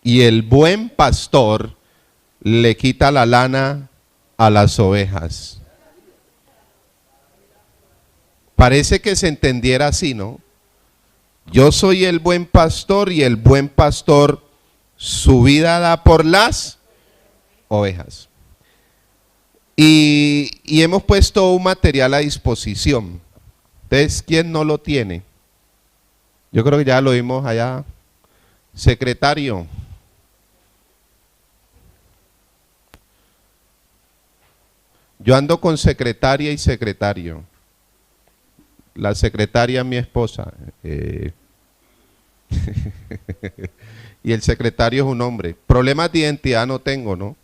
y el buen pastor le quita la lana a las ovejas. Parece que se entendiera así, ¿no? Yo soy el buen pastor y el buen pastor su vida da por las ovejas. Y hemos puesto un material a disposición. Entonces, ¿quién no lo tiene? Yo creo que ya lo vimos allá. Secretario. Yo ando con secretaria y secretario. La secretaria es mi esposa. Y el secretario es un hombre. Problemas de identidad no tengo, ¿no?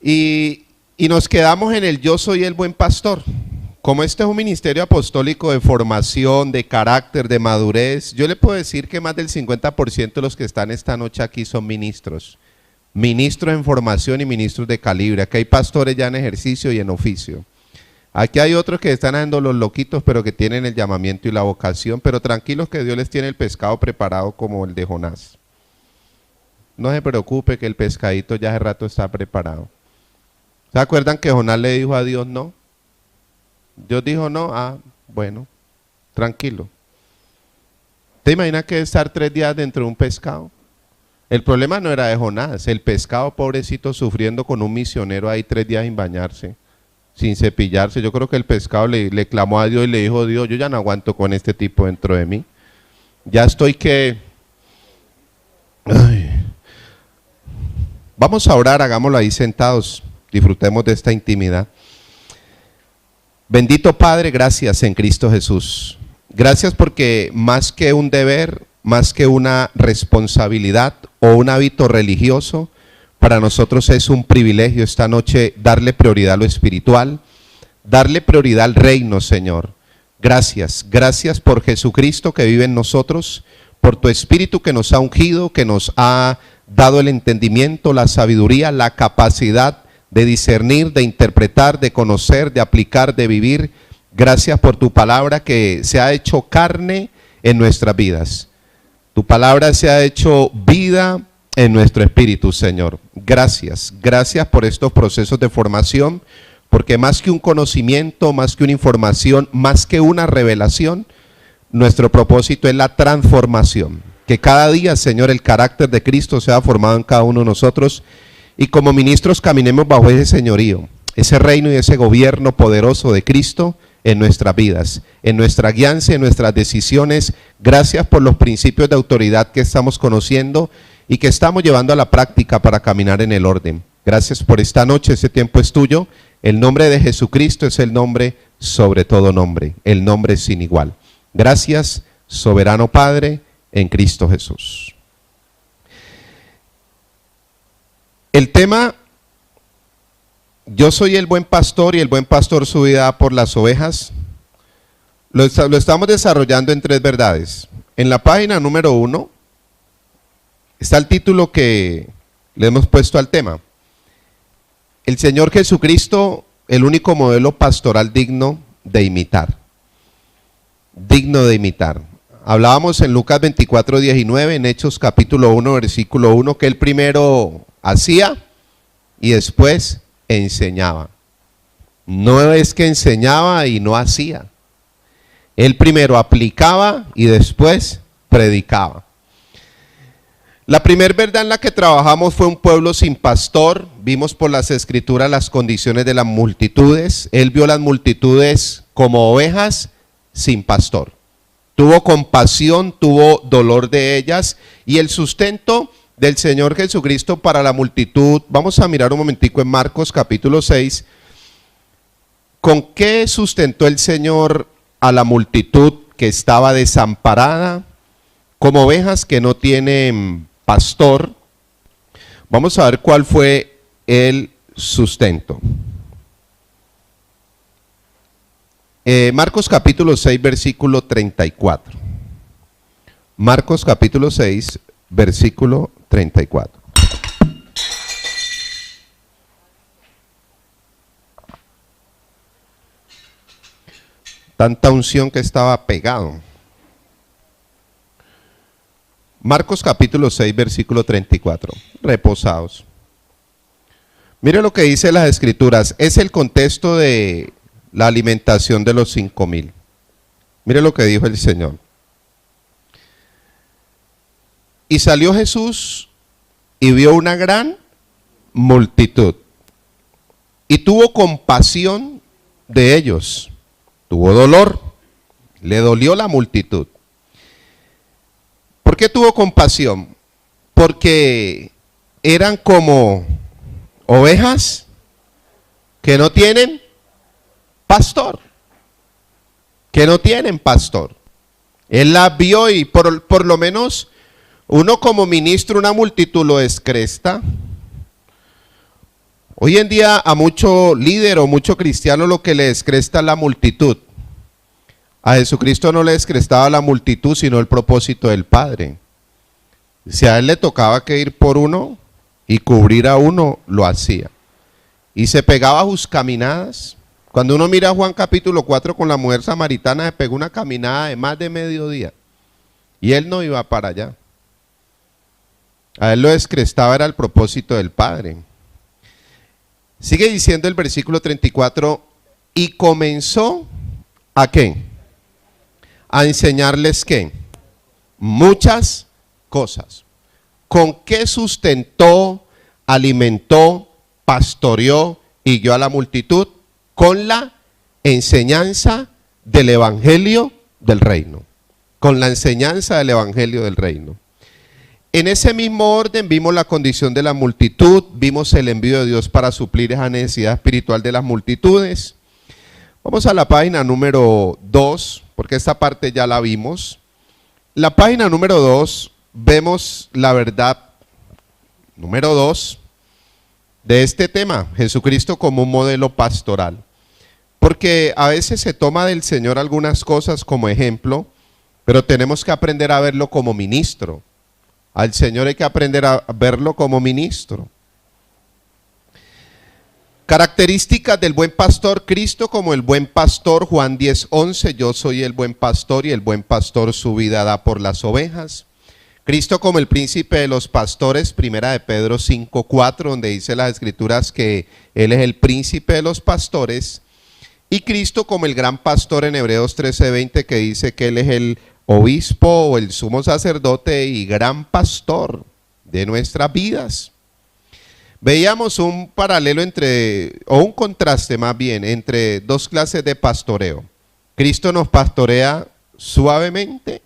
Y nos quedamos en el yo soy el buen pastor. Como este es un ministerio apostólico de formación, de carácter, de madurez, yo le puedo decir que más del 50% de los que están esta noche aquí son ministros. Ministros en formación y ministros de calibre. Aquí hay pastores ya en ejercicio y en oficio. Aquí hay otros que están haciendo los loquitos, pero que tienen el llamamiento y la vocación, pero tranquilos que Dios les tiene el pescado preparado como el de Jonás. No se preocupe que el pescadito ya hace rato está preparado. ¿Se acuerdan que Jonás le dijo a Dios no? Dios dijo no, bueno, tranquilo. ¿Te imaginas que estar 3 días dentro de un pescado? El problema no era de Jonás, el pescado pobrecito sufriendo con un misionero ahí 3 días sin bañarse, sin cepillarse. Yo creo que el pescado le clamó a Dios y le dijo, Dios, yo ya no aguanto con este tipo dentro de mí. Ya estoy que... Ay. Vamos a orar, hagámoslo ahí sentados, disfrutemos de esta intimidad. Bendito Padre, gracias en Cristo Jesús. Gracias porque más que un deber, más que una responsabilidad o un hábito religioso, para nosotros es un privilegio esta noche darle prioridad a lo espiritual, darle prioridad al reino, Señor. Gracias, gracias por Jesucristo que vive en nosotros, por tu Espíritu que nos ha ungido, que nos ha dado el entendimiento, la sabiduría, la capacidad de discernir, de interpretar, de conocer, de aplicar, de vivir. Gracias por tu palabra que se ha hecho carne en nuestras vidas. Tu palabra se ha hecho vida en nuestro espíritu, Señor. Gracias, gracias por estos procesos de formación, porque más que un conocimiento, más que una información, más que una revelación, nuestro propósito es la transformación. Que cada día, Señor, el carácter de Cristo sea formado en cada uno de nosotros y como ministros caminemos bajo ese señorío, ese reino y ese gobierno poderoso de Cristo en nuestras vidas, en nuestra guianza, en nuestras decisiones. Gracias por los principios de autoridad que estamos conociendo y que estamos llevando a la práctica para caminar en el orden. Gracias por esta noche, ese tiempo es tuyo. El nombre de Jesucristo es el nombre sobre todo nombre, el nombre sin igual. Gracias, soberano Padre, en Cristo Jesús. El tema, yo soy el buen pastor y el buen pastor su vida da por las ovejas, lo estamos desarrollando en 3 verdades. En la página número 1 está el título que le hemos puesto al tema. El Señor Jesucristo, el único modelo pastoral digno de imitar. Digno de imitar. Hablábamos en Lucas 24:19, en Hechos capítulo 1, versículo 1, que él primero hacía y después enseñaba. No es que enseñaba y no hacía. Él primero aplicaba y después predicaba. La primera verdad en la que trabajamos fue un pueblo sin pastor. Vimos por las escrituras las condiciones de las multitudes. Él vio las multitudes como ovejas sin pastor. Tuvo compasión, tuvo dolor de ellas y el sustento del Señor Jesucristo para la multitud. Vamos a mirar un momentico en Marcos capítulo 6. ¿Con qué sustentó el Señor a la multitud que estaba desamparada, como ovejas que no tienen pastor? Vamos a ver cuál fue el sustento. Marcos capítulo 6, versículo 34. Marcos capítulo 6, versículo 34. Tanta unción que estaba pegado. Marcos capítulo 6, versículo 34. Reposados. Mire lo que dice las Escrituras. Es el contexto de la alimentación de los 5,000. Mire lo que dijo el Señor. Y salió Jesús y vio una gran multitud. Y tuvo compasión de ellos. Tuvo dolor. Le dolió la multitud. ¿Por qué tuvo compasión? Porque eran como ovejas que no tienen pastor. Que no tienen pastor. Él las vio y por lo menos uno como ministro, una multitud lo descresta. Hoy en día a mucho líder o mucho cristiano lo que le descresta es la multitud. A Jesucristo no le descrestaba la multitud, sino el propósito del Padre. Si a él le tocaba que ir por uno y cubrir a uno, lo hacía. Y se pegaba a sus caminadas. Cuando uno mira a Juan capítulo 4 con la mujer samaritana, se pegó una caminada de más de mediodía. Y él no iba para allá. A él lo descrestaba, era el propósito del Padre. Sigue diciendo el versículo 34, y comenzó ¿a qué? A enseñarles ¿qué? Muchas cosas. ¿Con qué sustentó, alimentó, pastoreó y guió a la multitud? Con la enseñanza del evangelio del reino. Con la enseñanza del evangelio del reino. En ese mismo orden vimos la condición de la multitud, vimos el envío de Dios para suplir esa necesidad espiritual de las multitudes. Vamos a la página número 2, porque esta parte ya la vimos. La página número 2, vemos la verdad número 2 de este tema, Jesucristo como un modelo pastoral. Porque a veces se toma del Señor algunas cosas como ejemplo, pero tenemos que aprender a verlo como ministro. Al Señor hay que aprender a verlo como ministro. Características del buen pastor, Cristo como el buen pastor, Juan 10:11, yo soy el buen pastor y el buen pastor su vida da por las ovejas. Cristo como el príncipe de los pastores, primera de Pedro 5:4, donde dice las Escrituras que Él es el príncipe de los pastores. Y Cristo como el gran pastor en Hebreos 13:20, que dice que Él es el obispo o el sumo sacerdote y gran pastor de nuestras vidas. Veíamos un paralelo o un contraste más bien, entre dos clases de pastoreo. Cristo nos pastorea suavemente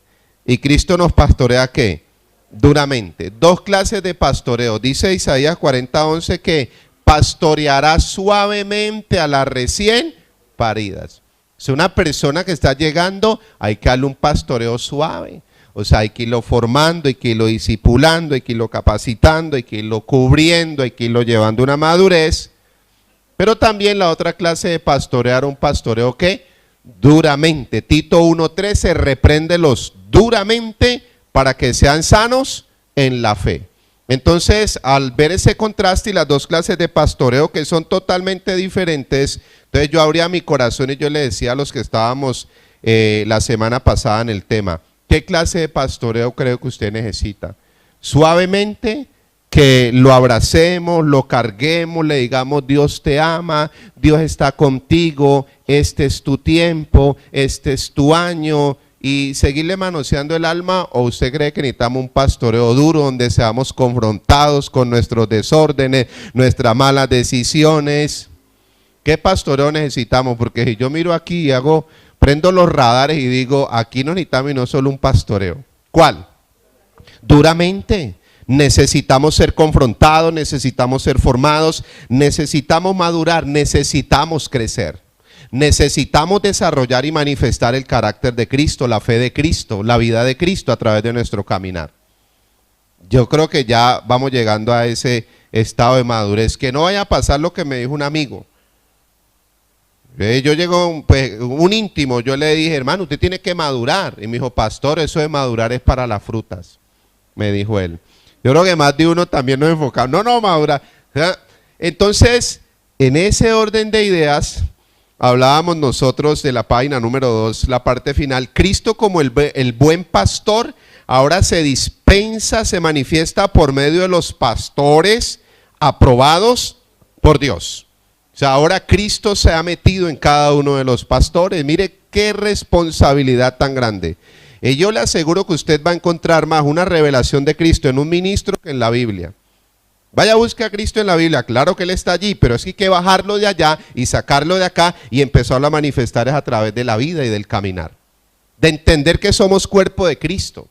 y Cristo nos pastorea ¿qué? Duramente. Dos clases de pastoreo. Dice Isaías 40:11 que pastoreará suavemente a las recién paridas. Si una persona que está llegando, hay que darle un pastoreo suave. O sea, hay que irlo formando, hay que irlo discipulando, hay que irlo capacitando, hay que irlo cubriendo, hay que irlo llevando a una madurez. Pero también la otra clase de pastorear, un pastoreo que duramente. Tito 1:13, repréndelos duramente para que sean sanos en la fe. Entonces, al ver ese contraste y las dos clases de pastoreo que son totalmente diferentes, entonces yo abría mi corazón y yo le decía a los que estábamos la semana pasada en el tema, ¿qué clase de pastoreo creo que usted necesita? Suavemente, que lo abracemos, lo carguemos, le digamos Dios te ama, Dios está contigo, este es tu tiempo, este es tu año, y seguirle manoseando el alma. ¿O usted cree que necesitamos un pastoreo duro donde seamos confrontados con nuestros desórdenes, nuestras malas decisiones? ¿Qué pastoreo necesitamos? Porque si yo miro aquí y prendo los radares y digo, aquí no necesitamos y no solo un pastoreo. ¿Cuál? Duramente. Necesitamos ser confrontados, necesitamos ser formados, necesitamos madurar, necesitamos crecer. Necesitamos desarrollar y manifestar el carácter de Cristo, la fe de Cristo, la vida de Cristo a través de nuestro caminar. Yo creo que ya vamos llegando a ese estado de madurez. Que no vaya a pasar lo que me dijo un amigo. Yo llego, pues, un íntimo, yo le dije, hermano, usted tiene que madurar. Y me dijo, pastor, eso de madurar es para las frutas, me dijo él. Yo creo que más de uno también nos enfocamos. No, madurar. Entonces, en ese orden de ideas, hablábamos nosotros de la página número 2, la parte final. Cristo como el buen pastor ahora se recompensa se manifiesta por medio de los pastores aprobados por Dios. O sea, ahora Cristo se ha metido en cada uno de los pastores. Mire qué responsabilidad tan grande. Y yo le aseguro que usted va a encontrar más una revelación de Cristo en un ministro que en la Biblia. Vaya, busque a Cristo en la Biblia, claro que Él está allí, pero es que hay que bajarlo de allá y sacarlo de acá y empezarlo a manifestar a través de la vida y del caminar. De entender que somos cuerpo de Cristo,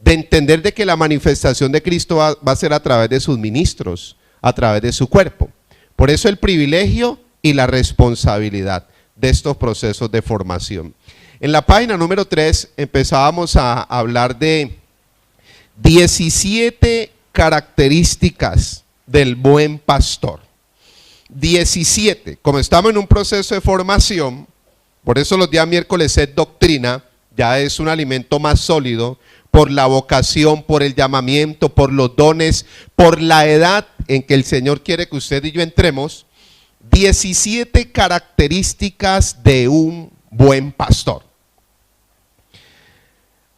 de entender de que la manifestación de Cristo va a ser a través de sus ministros, a través de su cuerpo. Por eso el privilegio y la responsabilidad de estos procesos de formación. En la página número 3 empezábamos a hablar de 17 características del buen pastor. 17. Como estamos en un proceso de formación, por eso los días miércoles es doctrina, ya es un alimento más sólido, por la vocación, por el llamamiento, por los dones, por la edad en que el Señor quiere que usted y yo entremos. 17 características de un buen pastor.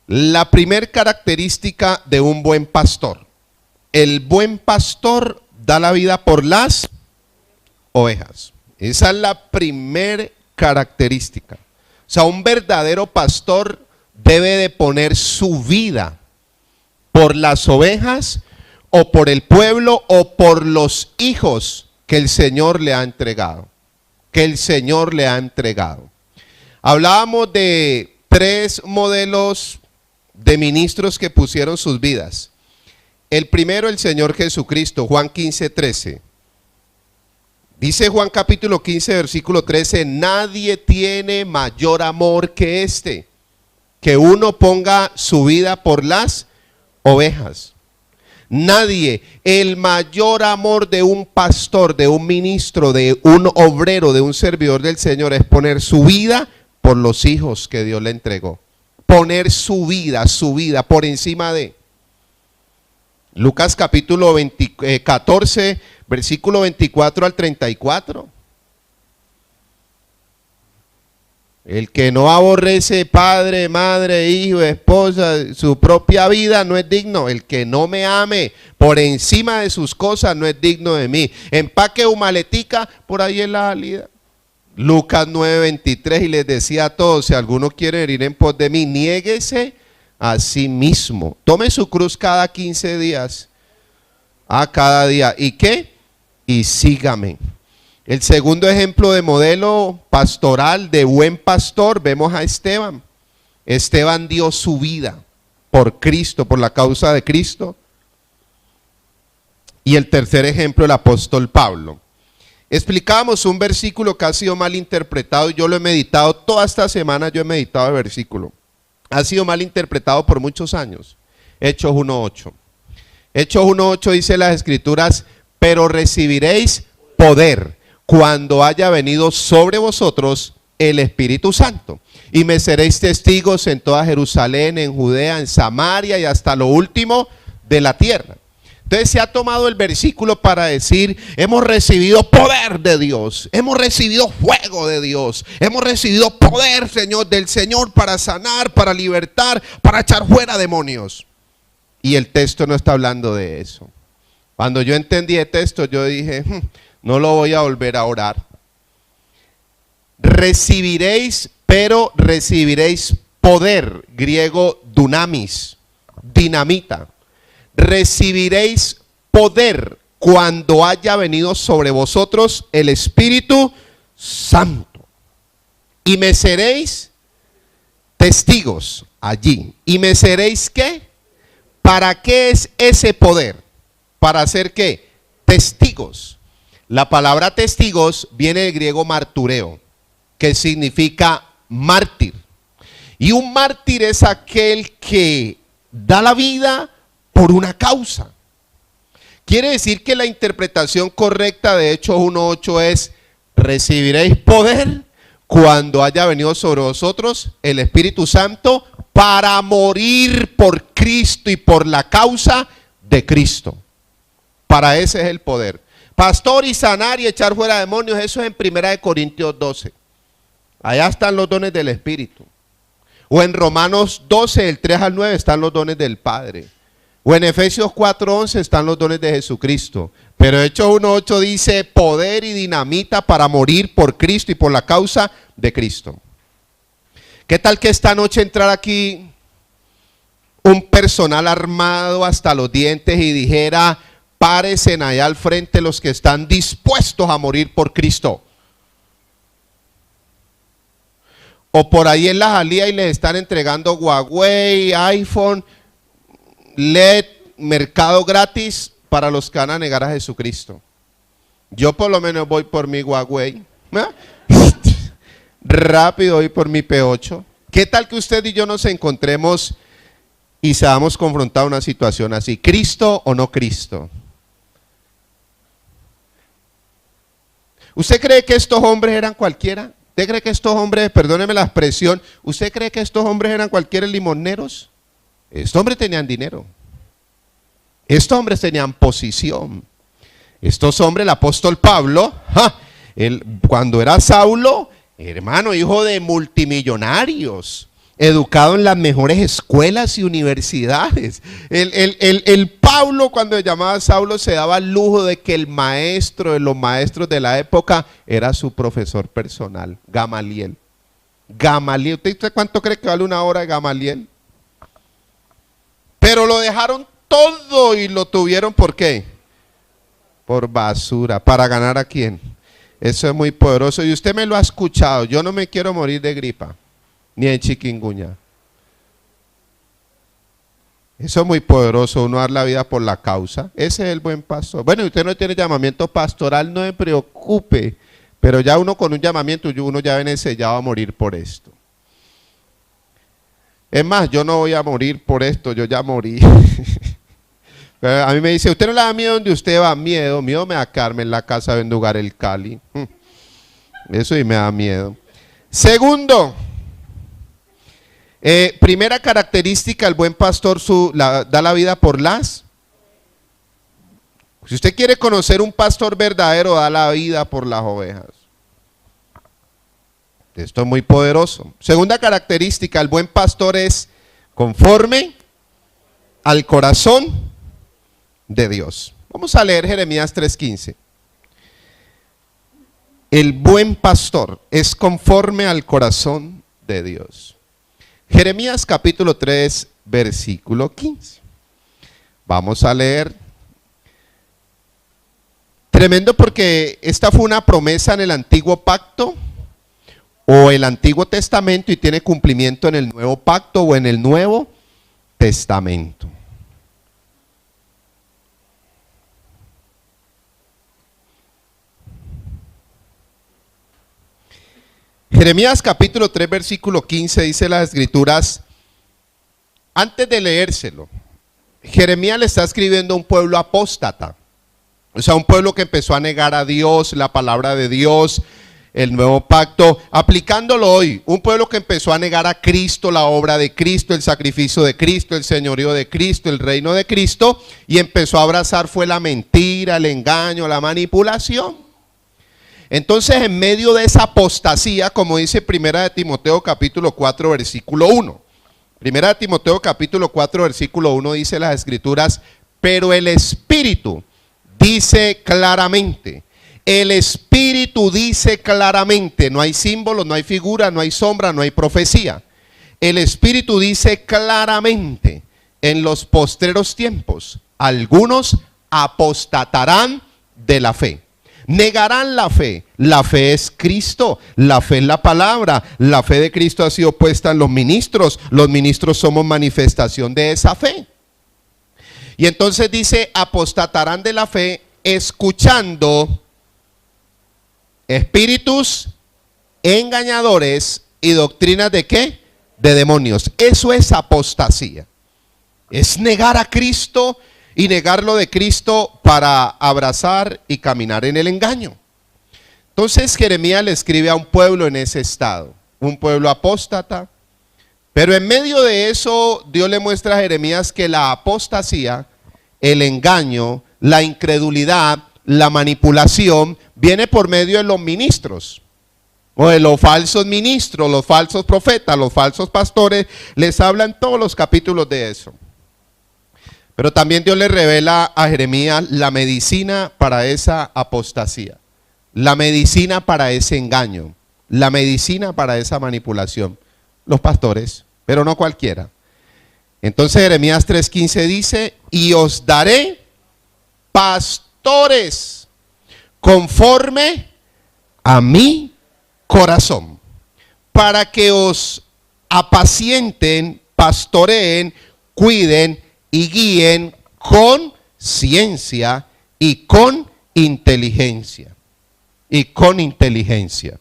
La primera característica de un buen pastor: el buen pastor da la vida por las ovejas. Esa es la primera característica. O sea, un verdadero pastor debe de poner su vida por las ovejas o por el pueblo o por los hijos que el Señor le ha entregado. Que el Señor le ha entregado. Hablábamos de 3 modelos de ministros que pusieron sus vidas. El primero, el Señor Jesucristo, Juan 15:13. Dice Juan capítulo 15, versículo 13, nadie tiene mayor amor que este, que uno ponga su vida por las ovejas. Nadie. El mayor amor de un pastor, de un ministro, de un obrero, de un servidor del Señor es poner su vida por los hijos que Dios le entregó. Poner su vida por encima de. Lucas capítulo 14, versículo 24 al 34. El que no aborrece padre, madre, hijo, esposa, su propia vida no es digno. El que no me ame por encima de sus cosas no es digno de mí. Empaque un maletica, por ahí en la salida. Lucas 9:23, y les decía a todos, si alguno quiere ir en pos de mí, niéguese a sí mismo. Tome su cruz cada 15 días. Cada día. ¿Y qué? Y sígame. El segundo ejemplo de modelo pastoral, de buen pastor, vemos a Esteban. Esteban dio su vida por Cristo, por la causa de Cristo. Y el tercer ejemplo, el apóstol Pablo. Explicábamos un versículo que ha sido mal interpretado y yo lo he meditado toda esta semana, yo he meditado el versículo. Ha sido mal interpretado por muchos años. Hechos 1:8. Hechos 1:8 dice las escrituras, pero recibiréis poder cuando haya venido sobre vosotros el Espíritu Santo. Y me seréis testigos en toda Jerusalén, en Judea, en Samaria y hasta lo último de la tierra. Entonces se ha tomado el versículo para decir, hemos recibido poder de Dios, hemos recibido fuego de Dios, hemos recibido poder, Señor, del Señor para sanar, para libertar, para echar fuera demonios. Y el texto no está hablando de eso. Cuando yo entendí el texto, yo dije, no lo voy a volver a orar. Recibiréis, pero recibiréis poder, griego dunamis, dinamita. Recibiréis poder cuando haya venido sobre vosotros el Espíritu Santo. Y me seréis testigos allí. ¿Y me seréis qué? ¿Para qué es ese poder? ¿Para hacer qué? Testigos. La palabra testigos viene del griego martureo, que significa mártir. Y un mártir es aquel que da la vida por una causa. Quiere decir que la interpretación correcta de Hechos 1:8 es: recibiréis poder cuando haya venido sobre vosotros el Espíritu Santo para morir por Cristo y por la causa de Cristo. Para ese es el poder. Pastor, y sanar y echar fuera demonios, eso es en 1 Corintios 12. Allá están los dones del Espíritu. O en Romanos 12, del 3 al 9, están los dones del Padre. O en Efesios 4:11 están los dones de Jesucristo. Pero Hechos 1:8 dice poder y dinamita para morir por Cristo y por la causa de Cristo. ¿Qué tal que esta noche entrar aquí un personal armado hasta los dientes y dijera, párense allá al frente los que están dispuestos a morir por Cristo? O por ahí en la jalía y les están entregando Huawei, iPhone, LED, mercado gratis para los que van a negar a Jesucristo. Yo por lo menos voy por mi Huawei. Rápido voy por mi P8. ¿Qué tal que usted y yo nos encontremos y seamos confrontados a una situación así? ¿Cristo o no Cristo? ¿Usted cree que estos hombres eran cualquiera? ¿Usted cree que estos hombres, perdóneme la expresión, ¿usted cree que estos hombres eran cualquiera limoneros? Estos hombres tenían dinero. Estos hombres tenían posición. Estos hombres, el apóstol Pablo, cuando era Saulo, hermano, hijo de multimillonarios, educado en las mejores escuelas y universidades. El Pablo, cuando se llamaba Saulo, se daba el lujo de que el maestro de los maestros de la época era su profesor personal, Gamaliel. Gamaliel, ¿usted cuánto cree que vale una hora de Gamaliel? Pero lo dejaron todo y lo tuvieron, ¿por qué? Por basura. ¿Para ganar a quién? Eso es muy poderoso y usted me lo ha escuchado. Yo no me quiero morir de gripa, ni de chikungunya. Eso es muy poderoso, uno dar la vida por la causa. Ese es el buen pastor. Bueno, usted no tiene llamamiento pastoral, no se preocupe. Pero ya uno con un llamamiento, uno ya viene sellado a morir por esto. Es más, yo no voy a morir por esto, yo ya morí. A mí me dice, ¿usted no le da miedo donde usted va? Miedo me da quedarme en la casa de Vendugar el Cali. Eso y me da miedo. Segundo, primera característica, el buen pastor da la vida por las. Si usted quiere conocer un pastor verdadero, da la vida por las ovejas. Esto es muy poderoso. Segunda característica, el buen pastor es conforme al corazón de Dios. Vamos a leer Jeremías 3:15. El buen pastor es conforme al corazón de Dios. Jeremías capítulo 3, versículo 15. Vamos a leer. Tremendo porque esta fue una promesa en el antiguo pacto o el Antiguo Testamento y tiene cumplimiento en el Nuevo Pacto o en el Nuevo Testamento. Jeremías capítulo 3 versículo 15 dice las escrituras, antes de leérselo, Jeremías le está escribiendo a un pueblo apóstata, o sea, un pueblo que empezó a negar a Dios, la palabra de Dios, el nuevo pacto, aplicándolo hoy, un pueblo que empezó a negar a Cristo, la obra de Cristo, el sacrificio de Cristo, el señorío de Cristo, el reino de Cristo, y empezó a abrazar fue la mentira, el engaño, la manipulación. Entonces, en medio de esa apostasía, como dice Primera de Timoteo capítulo 4 versículo 1, Primera de Timoteo capítulo 4 versículo 1 dice las escrituras, pero el Espíritu dice claramente, el Espíritu dice claramente, no hay símbolos, no hay figura, no hay sombra, no hay profecía. El Espíritu dice claramente, en los postreros tiempos, algunos apostatarán de la fe. Negarán la fe. La fe es Cristo, la fe es la palabra, la fe de Cristo ha sido puesta en los ministros somos manifestación de esa fe. Y entonces dice, apostatarán de la fe escuchando espíritus engañadores y doctrinas de ¿qué? De demonios. Eso es apostasía. Es negar a Cristo y negar lo de Cristo para abrazar y caminar en el engaño. Entonces Jeremías le escribe a un pueblo en ese estado, un pueblo apóstata, pero en medio de eso Dios le muestra a Jeremías que la apostasía, el engaño, la incredulidad, la manipulación viene por medio de los ministros o de los falsos ministros, los falsos profetas, los falsos pastores. Les hablan todos los capítulos de eso. Pero también Dios le revela a Jeremías la medicina para esa apostasía, la medicina para ese engaño, la medicina para esa manipulación. Los pastores, pero no cualquiera. Entonces Jeremías 3:15 dice, y os daré pastores conforme a mi corazón, para que os apacienten, pastoreen, cuiden y guíen con ciencia y con inteligencia. Y con inteligencia.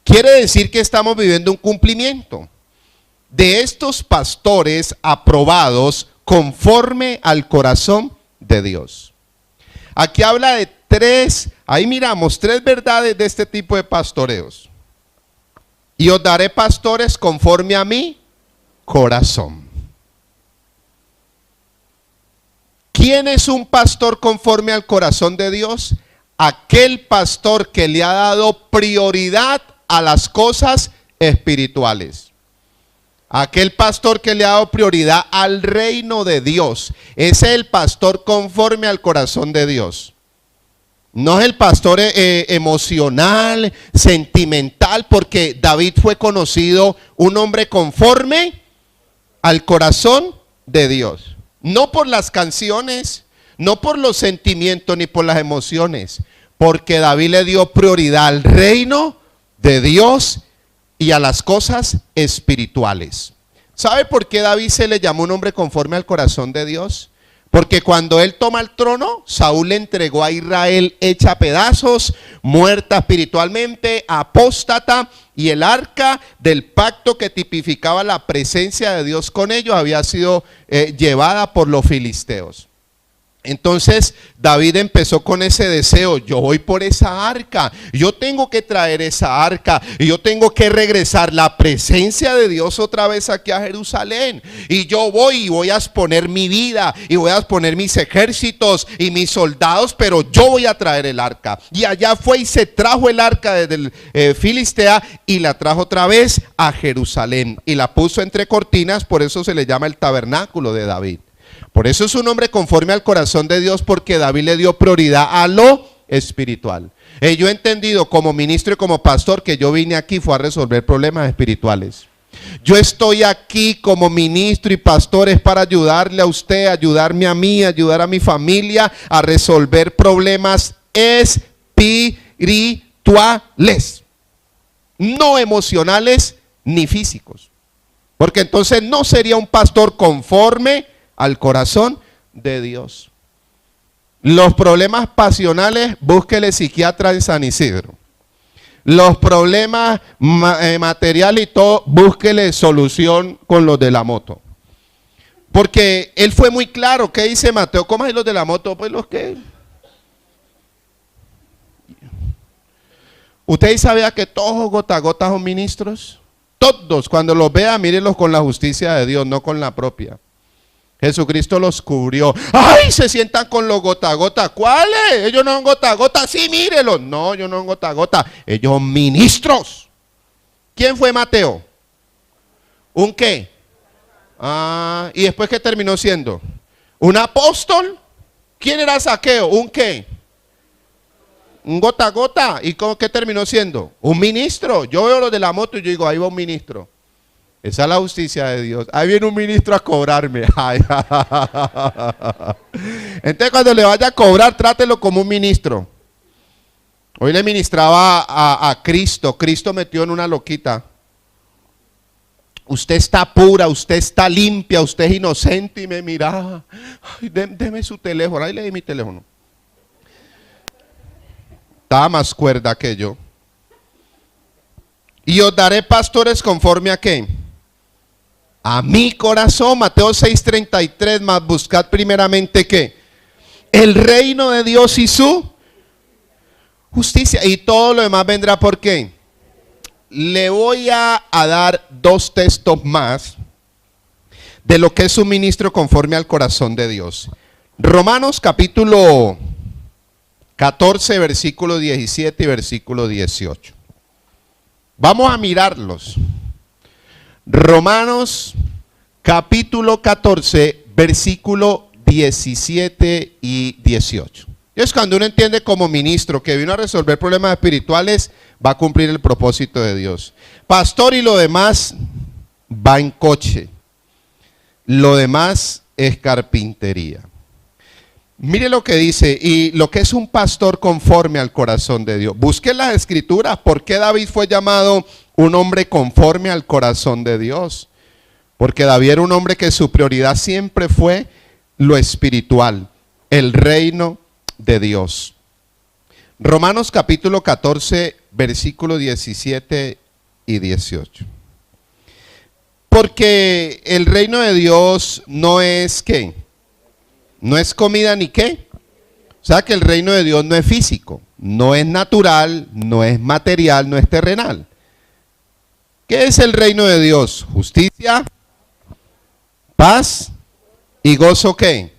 Quiere decir que estamos viviendo un cumplimiento de estos pastores aprobados conforme al corazón de Dios. Aquí habla de ahí miramos tres verdades de este tipo de pastoreos. Y os daré pastores conforme a mi corazón. ¿Quién es un pastor conforme al corazón de Dios? Aquel pastor que le ha dado prioridad a las cosas espirituales. Aquel pastor que le ha dado prioridad al reino de Dios. Ese es el pastor conforme al corazón de Dios. No es el pastor emocional, sentimental, porque David fue conocido un hombre conforme al corazón de Dios. No por las canciones, no por los sentimientos ni por las emociones, porque David le dio prioridad al reino de Dios y a las cosas espirituales. ¿Sabe por qué David se le llamó un hombre conforme al corazón de Dios? Porque cuando él toma el trono, Saúl le entregó a Israel hecha pedazos, muerta espiritualmente, apóstata, y el arca del pacto que tipificaba la presencia de Dios con ellos había sido llevada por los filisteos. Entonces David empezó con ese deseo, yo voy por esa arca, yo tengo que traer esa arca y yo tengo que regresar la presencia de Dios otra vez aquí a Jerusalén, y yo voy a exponer mi vida y voy a exponer mis ejércitos y mis soldados, pero yo voy a traer el arca. Y allá fue y se trajo el arca desde el Filistea y la trajo otra vez a Jerusalén y la puso entre cortinas, por eso se le llama el tabernáculo de David. Por eso es un hombre conforme al corazón de Dios, porque David le dio prioridad a lo espiritual. Yo he entendido como ministro y como pastor que yo vine aquí fue a resolver problemas espirituales. Yo estoy aquí como ministro y pastor es para ayudarle a usted, ayudarme a mí, ayudar a mi familia a resolver problemas espirituales, no emocionales ni físicos. Porque entonces no sería un pastor conforme al corazón de Dios. Los problemas pasionales, búsquele psiquiatra en San Isidro. Los problemas materiales y todo, búsquele solución con los de la moto. Porque él fue muy claro. ¿Qué dice Mateo? ¿Cómo es los de la moto? Pues los que... ¿Usted sabía que todos gota a gota son ministros? Todos, cuando los vea, mírenlos con la justicia de Dios, no con la propia. Jesucristo los cubrió. ¡Ay! Se sientan con los gota a gota. ¿Cuáles? Ellos no son gota a gota. Sí, mírelos. No, ellos no son gota a gota. Ellos son ministros. ¿Quién fue Mateo? ¿Un qué? ¿Y después qué terminó siendo? ¿Un apóstol? ¿Quién era Zaqueo? ¿Un qué? Un gota a gota. ¿Y qué terminó siendo? Un ministro. Yo veo los de la moto y yo digo, ahí va un ministro. Esa es la justicia de Dios. Ahí viene un ministro a cobrarme. Entonces cuando le vaya a cobrar, trátelo como un ministro. Hoy le ministraba a Cristo. Cristo metió en una loquita. Usted está pura, usted está limpia, usted es inocente. Y me miraba. Ay, deme su teléfono. Ahí le di mi teléfono. Estaba más cuerda que yo. Y os daré pastores conforme a ¿qué? A mi corazón. Mateo 6:33, más buscad primeramente ¿qué? El reino de Dios y su justicia, y todo lo demás vendrá. ¿Por qué? Le voy a dar dos textos más de lo que es un ministro conforme al corazón de Dios. Romanos capítulo 14, versículo 17 y versículo 18. Vamos a mirarlos. Romanos capítulo 14, versículo 17 y 18. Es cuando uno entiende como ministro que vino a resolver problemas espirituales, va a cumplir el propósito de Dios. Pastor, y lo demás va en coche. Lo demás es carpintería. Mire lo que dice, y lo que es un pastor conforme al corazón de Dios. Busque las escrituras, ¿por qué David fue llamado un hombre conforme al corazón de Dios? Porque David era un hombre que su prioridad siempre fue lo espiritual, el reino de Dios. Romanos capítulo 14, versículos 17 y 18. Porque el reino de Dios no es ¿qué? No es comida ni qué. O sea que el reino de Dios no es físico, no es natural, no es material, no es terrenal. ¿Qué es el reino de Dios? Justicia, paz y gozo ¿qué?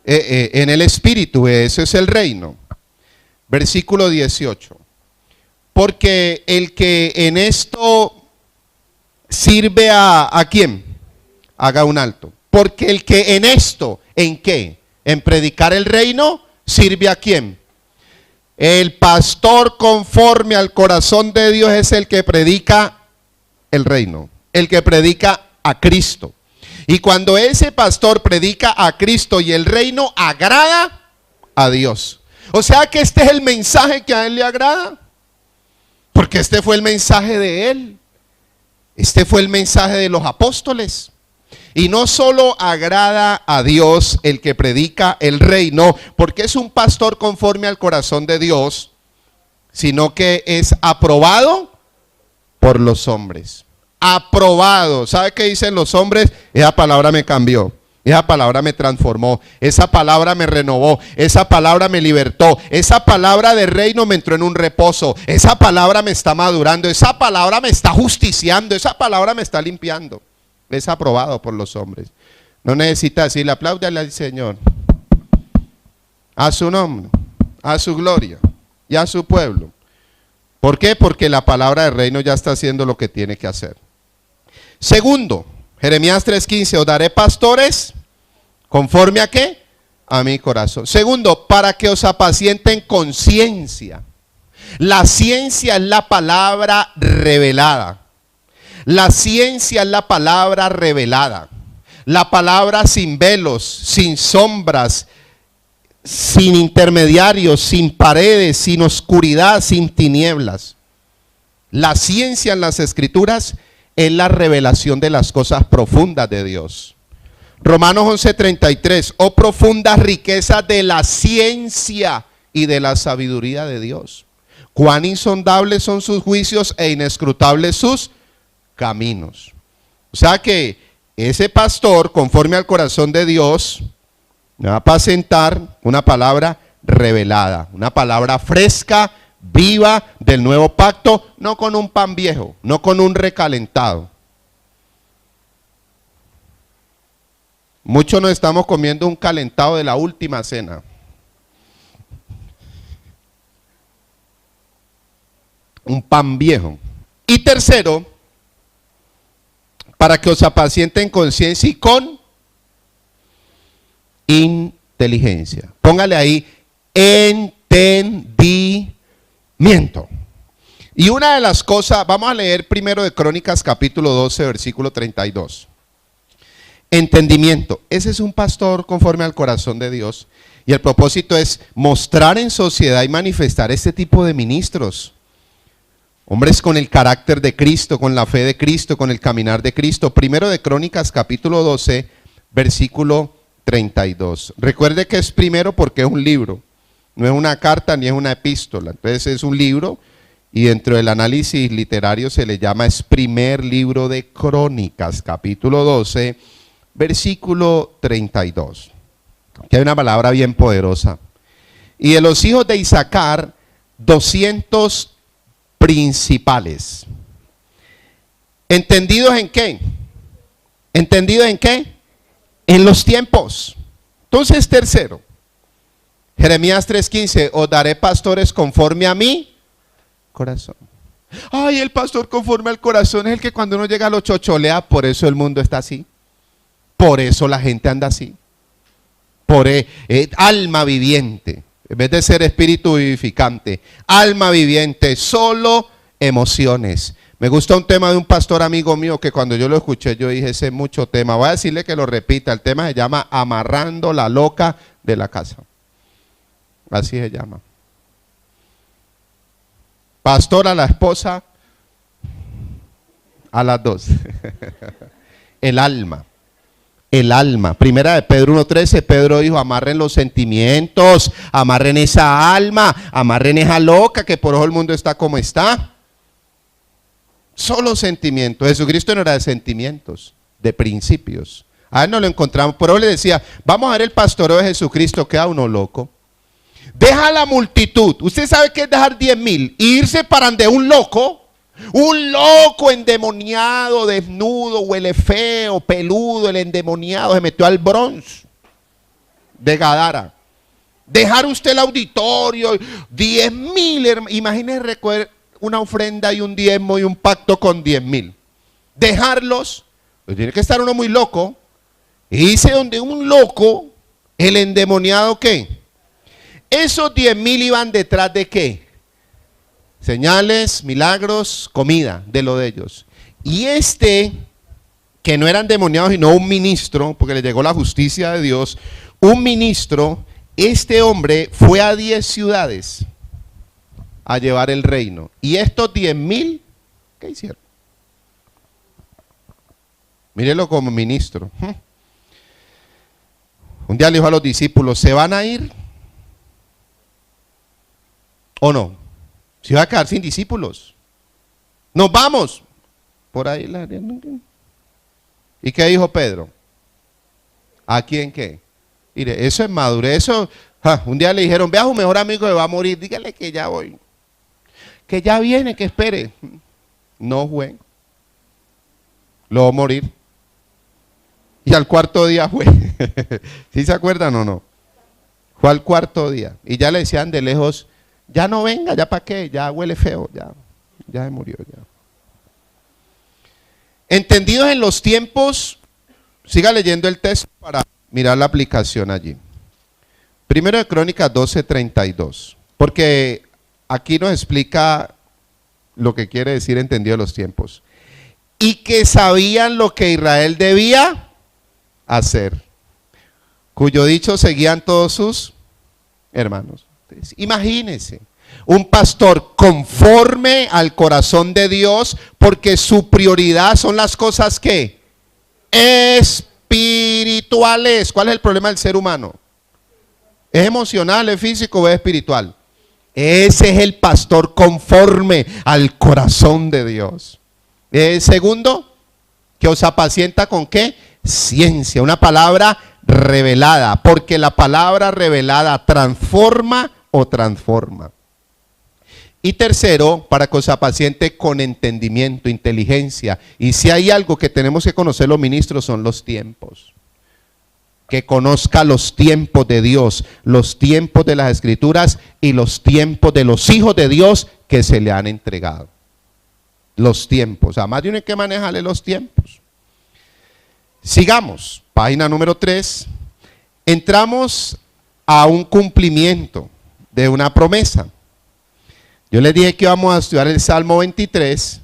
En el espíritu, eso es el reino. Versículo 18. Porque el que en esto sirve a ¿quién? Haga un alto. Porque el que en esto, ¿en qué? En predicar el reino, ¿sirve a quién? El pastor conforme al corazón de Dios es el que predica el reino, el que predica a Cristo. Y cuando ese pastor predica a Cristo y el reino, agrada a Dios. O sea que este es el mensaje que a él le agrada. Porque este fue el mensaje de él. Este fue el mensaje de los apóstoles. Y no solo agrada a Dios el que predica el reino, porque es un pastor conforme al corazón de Dios, sino que es aprobado por los hombres. Aprobado. ¿Sabe qué dicen los hombres? Esa palabra me cambió. Esa palabra me transformó, esa palabra me renovó, esa palabra me libertó, esa palabra de reino me entró en un reposo, esa palabra me está madurando, esa palabra me está justiciando, esa palabra me está limpiando. Es aprobado por los hombres. No necesita decirle, apláudale al Señor, a su nombre, a su gloria y a su pueblo. ¿Por qué? Porque la palabra del reino ya está haciendo lo que tiene que hacer. Segundo, Jeremías 3:15, os daré pastores conforme a qué? A mi corazón. Segundo, para que os apacienten con ciencia. La ciencia es la palabra revelada. La ciencia es la palabra revelada. La palabra sin velos, sin sombras, sin intermediarios, sin paredes, sin oscuridad, sin tinieblas. La ciencia en las escrituras es la revelación de las cosas profundas de Dios. Romanos 11:33, oh profundas riquezas de la ciencia y de la sabiduría de Dios. Cuán insondables son sus juicios e inescrutables sus caminos. O sea que ese pastor, conforme al corazón de Dios, me va a apacentar una palabra revelada, una palabra fresca, viva del nuevo pacto, no con un pan viejo, no con un recalentado. Muchos nos estamos comiendo un calentado de la última cena. Un pan viejo. Y tercero, para que os apacienten con ciencia y con inteligencia. Póngale ahí, entendimiento. Y una de las cosas, vamos a leer primero de Crónicas capítulo 12, versículo 32. Entendimiento. Ese es un pastor conforme al corazón de Dios. Y el propósito es mostrar en sociedad y manifestar este tipo de ministros. Hombres con el carácter de Cristo, con la fe de Cristo, con el caminar de Cristo. Primero de Crónicas capítulo 12, versículo 32. Recuerde que es primero porque es un libro. No es una carta ni es una epístola. Entonces es un libro y dentro del análisis literario se le llama, es primer libro de Crónicas, capítulo 12, versículo 32. Que hay una palabra bien poderosa. Y de los hijos de Isaacar, 200 principales. ¿Entendidos en qué? ¿Entendidos en qué? En los tiempos. Entonces, tercero, Jeremías 3:15, os daré pastores conforme a mi corazón. Ay, el pastor conforme al corazón es el que cuando uno llega lo chocholea, por eso el mundo está así. Por eso la gente anda así. por alma viviente, en vez de ser espíritu vivificante, alma viviente, solo emociones. Me gusta un tema de un pastor amigo mío que cuando yo lo escuché yo dije, ese es mucho tema. Voy a decirle que lo repita. El tema se llama Amarrando la loca de la casa. Así se llama. Pastor a la esposa, a las dos. El alma. El alma. Primera de Pedro 1:13, Pedro dijo, amarren los sentimientos, amarren esa alma, amarren esa loca que por ojo el mundo está como está. Solo sentimientos. Jesucristo no era de sentimientos, de principios. A él no lo encontramos. Por eso le decía, vamos a ver el pastoreo de Jesucristo, queda uno loco. Deja la multitud. Usted sabe qué es dejar 10,000 e irse para de un loco endemoniado, desnudo, huele feo, peludo, el endemoniado se metió al Bronx de Gadara. Dejar usted el auditorio, 10,000, imagínese recoger una ofrenda y un diezmo y un pacto con 10,000. Dejarlos, pues tiene que estar uno muy loco. Y dice donde un loco, el endemoniado, ¿qué? Esos 10,000 iban detrás de ¿qué? Señales, milagros, comida, de lo de ellos. Y que no eran endemoniados, sino un ministro, porque le llegó la justicia de Dios, un ministro, este hombre fue a 10 ciudades a llevar el reino. Y estos 10,000, ¿qué hicieron? Mírenlo como ministro. Un día le dijo a los discípulos, ¿se van a ir o no? ¿Se va a quedar sin discípulos? Nos vamos. Por ahí la... ¿Y qué dijo Pedro? ¿A quién qué? Mire, eso es madurez. Eso, un día le dijeron, ve a su mejor amigo que va a morir, dígale que ya voy. Que ya viene, que espere. No fue. Lo va a morir. Y al cuarto día fue. ¿Sí se acuerdan o no? Fue al cuarto día. Y ya le decían de lejos, ya no venga, ya para qué, ya huele feo, ya se murió. Ya. Entendidos en los tiempos, siga leyendo el texto para mirar la aplicación allí. Primero de Crónicas 12:32. Porque aquí nos explica lo que quiere decir entendido en los tiempos. Y que sabían lo que Israel debía hacer, cuyo dicho seguían todos sus hermanos. Entonces, imagínense, un pastor conforme al corazón de Dios, porque su prioridad son las cosas que espirituales. ¿Cuál es el problema del ser humano? ¿Es emocional, es físico o es espiritual? Ese es el pastor conforme al corazón de Dios. Segundo, que os apacienta con ¿qué? Ciencia, una palabra revelada, porque la palabra revelada transforma o transforma. Y tercero, para que os apaciente con entendimiento, inteligencia. Y si hay algo que tenemos que conocer los ministros son los tiempos. Que conozca los tiempos de Dios, los tiempos de las Escrituras y los tiempos de los hijos de Dios que se le han entregado. Los tiempos, además tiene que manejarle los tiempos. Sigamos, página número 3. Entramos a un cumplimiento de una promesa. Yo les dije que íbamos a estudiar el Salmo 23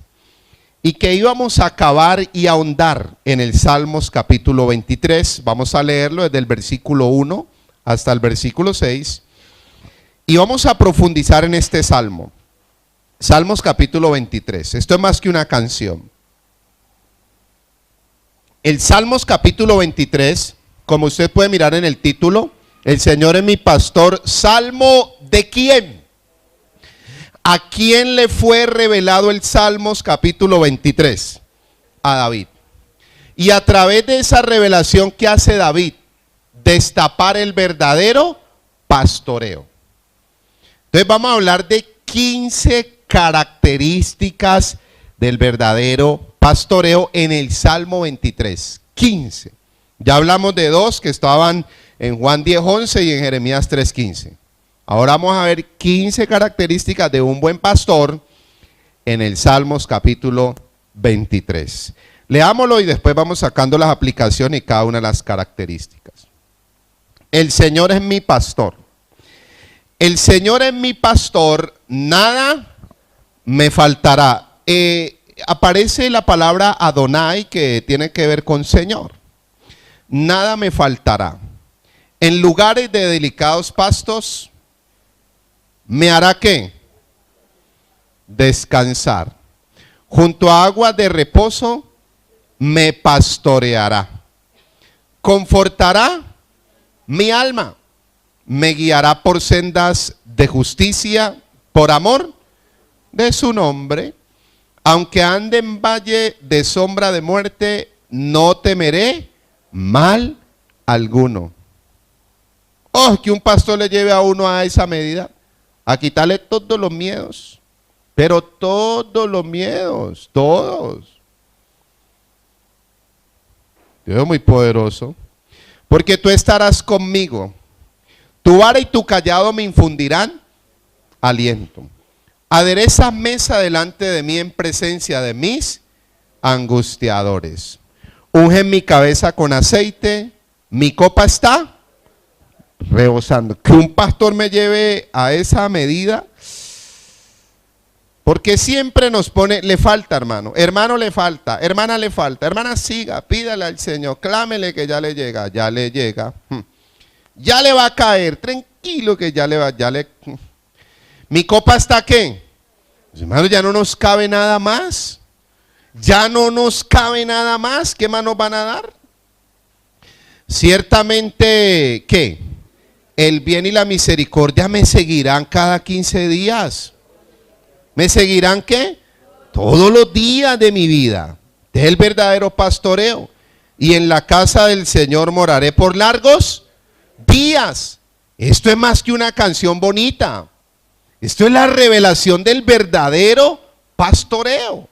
y que íbamos a acabar y ahondar en el Salmos capítulo 23. Vamos a leerlo desde el versículo 1 hasta el versículo 6 y vamos a profundizar en este salmo. Salmos capítulo 23. Esto es más que una canción. El Salmos capítulo 23, como usted puede mirar en el título, el Señor es mi pastor. ¿Salmo de quién? ¿A quién le fue revelado el Salmos capítulo 23? A David. Y a través de esa revelación que hace David, destapar el verdadero pastoreo. Entonces vamos a hablar de 15 características del verdadero pastoreo en el Salmo 23. 15. Ya hablamos de 2 que estaban en Juan 10:11 y en Jeremías 3:15. Ahora vamos a ver 15 características de un buen pastor en el Salmos capítulo 23. Leámoslo y después vamos sacando las aplicaciones y cada una de las características. El Señor es mi pastor. El Señor es mi pastor, nada me faltará. Aparece la palabra Adonai, que tiene que ver con Señor. Nada me faltará. En lugares de delicados pastos, ¿me hará qué? Descansar. Junto a aguas de reposo, me pastoreará. Confortará mi alma. Me guiará por sendas de justicia, por amor de su nombre. Aunque ande en valle de sombra de muerte, no temeré mal alguno. Oh, que un pastor le lleve a uno a esa medida, a quitarle todos los miedos, pero todos los miedos, todos. Dios es muy poderoso, porque tú estarás conmigo, tu vara y tu callado me infundirán aliento. Adereza mesa delante de mí en presencia de mis angustiadores. Unge mi cabeza con aceite, mi copa está rebosando. Que un pastor me lleve a esa medida, porque siempre nos pone, le falta hermano le falta, hermana siga, pídale al Señor, clámele que ya le llega, ya le va a caer, tranquilo que ya le. Mi copa está ¿qué? Pues, hermano, ya no nos cabe nada más. Ya no nos cabe nada más. ¿Qué más nos van a dar? Ciertamente, ¿qué? El bien y la misericordia me seguirán cada 15 días. ¿Me seguirán qué? Todos los días de mi vida. Es el verdadero pastoreo. Y en la casa del Señor moraré por largos días. Esto es más que una canción bonita. Esto es la revelación del verdadero pastoreo.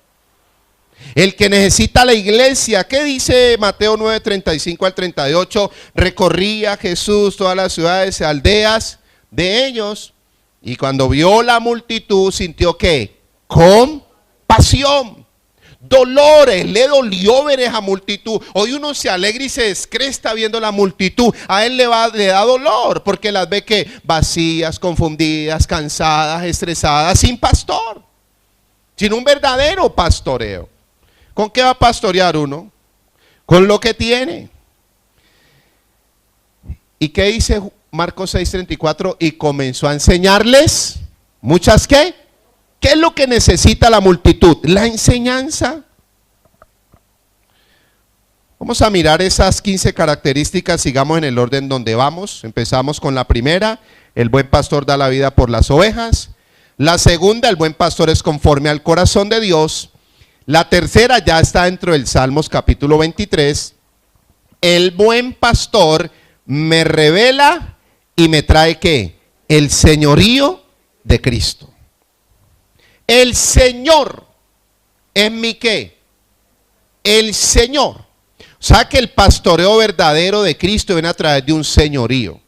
El que necesita la iglesia, ¿qué dice Mateo 9, 35 al 38? Recorría Jesús todas las ciudades y aldeas de ellos, y cuando vio la multitud sintió ¿qué? Compasión, dolores, le dolió ver esa multitud. Hoy uno se alegra y se descresta viendo la multitud. A él le da dolor porque las ve que vacías, confundidas, cansadas, estresadas, sin pastor, sin un verdadero pastoreo. ¿Con qué va a pastorear uno? Con lo que tiene. ¿Y qué dice Marcos 6:34? Y comenzó a enseñarles muchas ¿qué? ¿Qué es lo que necesita la multitud? La enseñanza. Vamos a mirar esas 15 características, sigamos en el orden donde vamos. Empezamos con la primera, el buen pastor da la vida por las ovejas. La segunda, el buen pastor es conforme al corazón de Dios. La tercera ya está dentro del Salmos capítulo 23. El buen pastor me revela y me trae ¿qué? El señorío de Cristo. El Señor es mi ¿qué? El Señor. O sea que el pastoreo verdadero de Cristo viene a través de un señorío,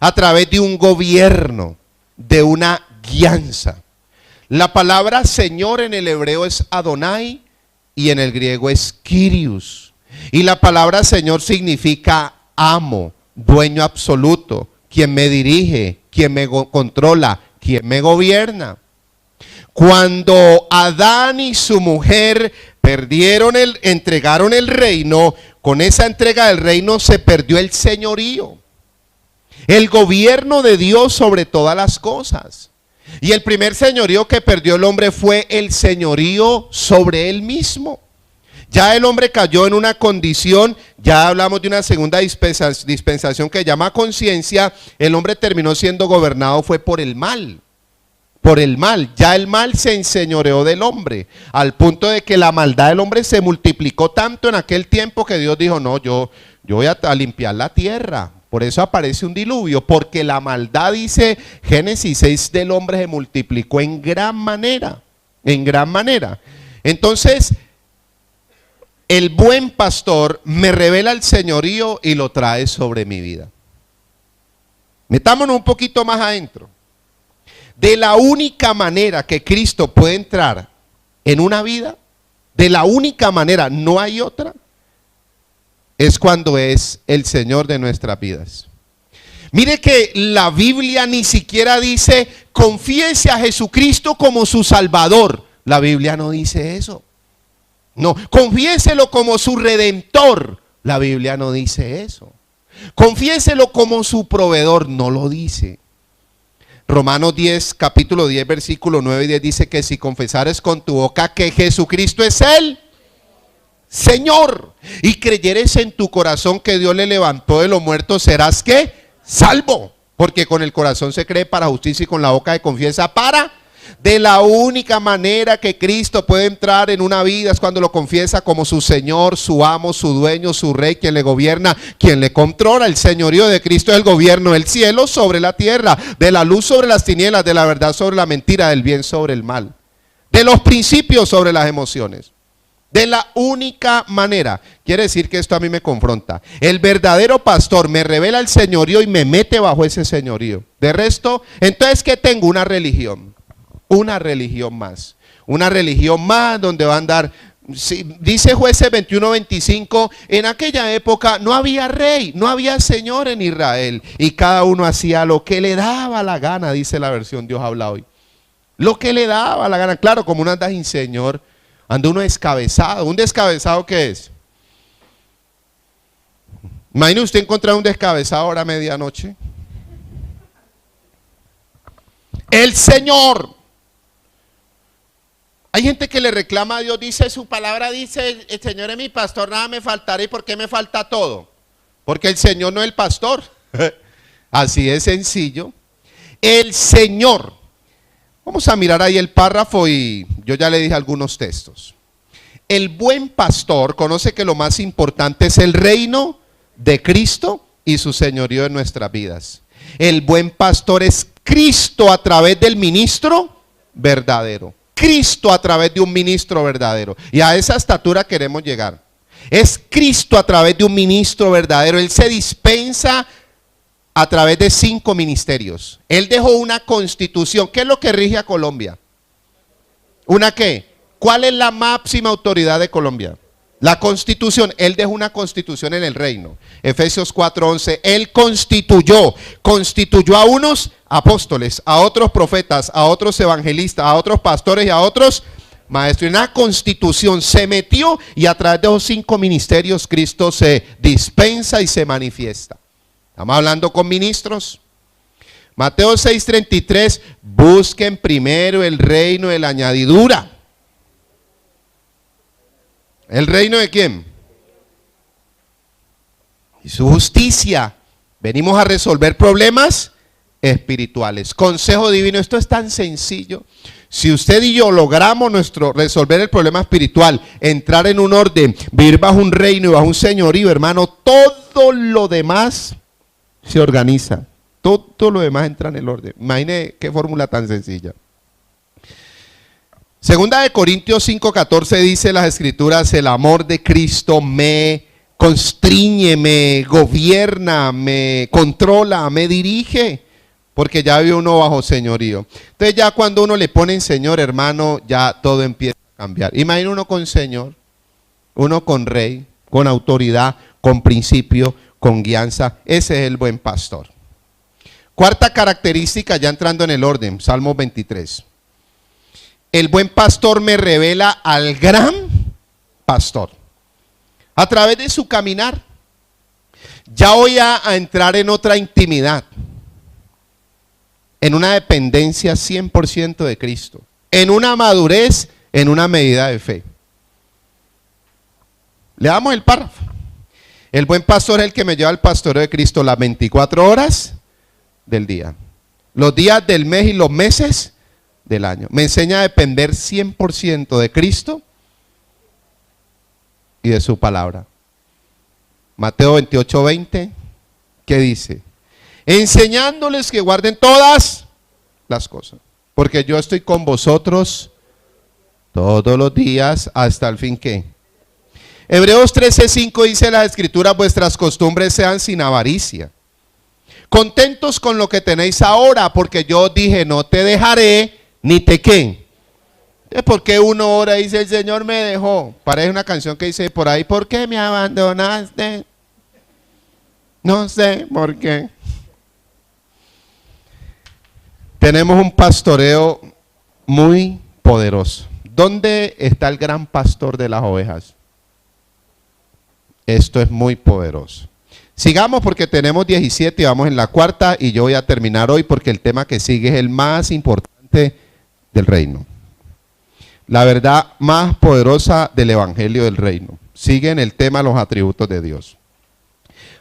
a través de un gobierno, de una guianza. La palabra Señor en el hebreo es Adonai y en el griego es Kyrios. Y la palabra Señor significa amo, dueño absoluto, quien me dirige, quien me controla, quien me gobierna. Cuando Adán y su mujer entregaron el reino, con esa entrega del reino se perdió el señorío, el gobierno de Dios sobre todas las cosas. Y el primer señorío que perdió el hombre fue el señorío sobre él mismo. Ya el hombre cayó en una condición, ya hablamos de una segunda dispensación que llama conciencia. El hombre terminó siendo gobernado fue por el mal. Por el mal, ya el mal se enseñoreó del hombre, al punto de que la maldad del hombre se multiplicó tanto en aquel tiempo que Dios dijo, no, yo voy a limpiar la tierra. Por eso aparece un diluvio, porque la maldad, dice Génesis 6, del hombre se multiplicó en gran manera, en gran manera. Entonces, el buen pastor me revela el señorío y lo trae sobre mi vida. Metámonos un poquito más adentro. De la única manera que Cristo puede entrar en una vida, de la única manera, no hay otra, es cuando es el Señor de nuestras vidas. Mire que la Biblia ni siquiera dice confíese a Jesucristo como su Salvador. La Biblia no dice eso. No, confiéselo como su Redentor. La Biblia no dice eso. Confiéselo como su proveedor. No lo dice. Romanos 10, capítulo 10, versículo 9 y 10 dice que si confesares con tu boca que Jesucristo es el Señor y creyeres en tu corazón que Dios le levantó de los muertos, serás ¿qué? Salvo. Porque con el corazón se cree para justicia y con la boca se confiesa para. De la única manera que Cristo puede entrar en una vida es cuando lo confiesa como su Señor, su amo, su dueño, su rey, quien le gobierna, quien le controla. El señorío de Cristo es el gobierno del cielo sobre la tierra, de la luz sobre las tinieblas, de la verdad sobre la mentira, del bien sobre el mal, de los principios sobre las emociones. De la única manera. Quiere decir que esto a mí me confronta. El verdadero pastor me revela el señorío y me mete bajo ese señorío. De resto, entonces ¿qué tengo? Una religión. Una religión más. Una religión más donde va a andar. Dice Jueces 21:25, en aquella época no había rey, no había señor en Israel. Y cada uno hacía lo que le daba la gana, dice la versión Dios habla hoy. Lo que le daba la gana. Claro, como uno anda sin señor, anda uno descabezado. ¿Un descabezado qué es? Imagine usted encontrar un descabezado ahora a medianoche. El Señor. Hay gente que le reclama a Dios, dice su palabra, dice el Señor es mi pastor, nada me faltará. ¿Y por qué me falta todo? Porque el Señor no es el pastor. Así es sencillo. El Señor. Vamos a mirar ahí el párrafo y yo ya le dije algunos textos. El buen pastor conoce que lo más importante es el reino de Cristo y su señorío en nuestras vidas. El buen pastor es Cristo a través del ministro verdadero. Cristo a través de un ministro verdadero. Y a esa estatura queremos llegar. Es Cristo a través de un ministro verdadero. Él se dispensa a través de 5 ministerios. Él dejó una constitución. ¿Qué es lo que rige a Colombia? ¿Una qué? ¿Cuál es la máxima autoridad de Colombia? La constitución. Él dejó una constitución en el reino. Efesios 4:11. Él constituyó a unos apóstoles, a otros profetas, a otros evangelistas, a otros pastores y a otros maestros. En una constitución se metió y a través de los 5 ministerios Cristo se dispensa y se manifiesta. Estamos hablando con ministros. Mateo 6:33. Busquen primero el reino de la añadidura. ¿El reino de quién? Y su justicia. Venimos a resolver problemas espirituales. Consejo divino. Esto es tan sencillo. Si usted y yo logramos resolver el problema espiritual, entrar en un orden, vivir bajo un reino y bajo un señorío, hermano, todo lo demás se organiza. Todo lo demás entra en el orden. Imagine qué fórmula tan sencilla. Segunda de Corintios 5:14 dice las escrituras, el amor de Cristo me constriñe, me gobierna, me controla, me dirige, porque ya vive uno bajo señorío. Entonces ya cuando uno le pone en Señor, hermano, ya todo empieza a cambiar. Imagina uno con Señor, uno con Rey, con autoridad, con principio, con guianza. Ese es el buen pastor. Cuarta característica, ya entrando en el orden, Salmo 23. El buen pastor me revela al gran pastor. A través de su caminar, ya voy a entrar en otra intimidad, en una dependencia 100% de Cristo, en una madurez, en una medida de fe. Le damos el párrafo. El buen pastor es el que me lleva al pastoreo de Cristo las 24 horas del día, los días del mes y los meses del año. Me enseña a depender 100% de Cristo y de su palabra. Mateo 28:20, ¿qué dice? Enseñándoles que guarden todas las cosas, porque yo estoy con vosotros todos los días hasta el fin. ¿Qué? Hebreos 13:5 dice las escrituras, vuestras costumbres sean sin avaricia, contentos con lo que tenéis ahora, porque yo dije, no te dejaré ni te qué. Es porque uno ora y dice, el Señor me dejó. Parece una canción que dice por ahí, ¿por qué me abandonaste? No sé por qué. Tenemos un pastoreo muy poderoso. ¿Dónde está el gran pastor de las ovejas? Esto es muy poderoso. Sigamos porque tenemos 17 y vamos en la cuarta y yo voy a terminar hoy porque el tema que sigue es el más importante del reino. La verdad más poderosa del evangelio del reino. Sigue en el tema los atributos de Dios.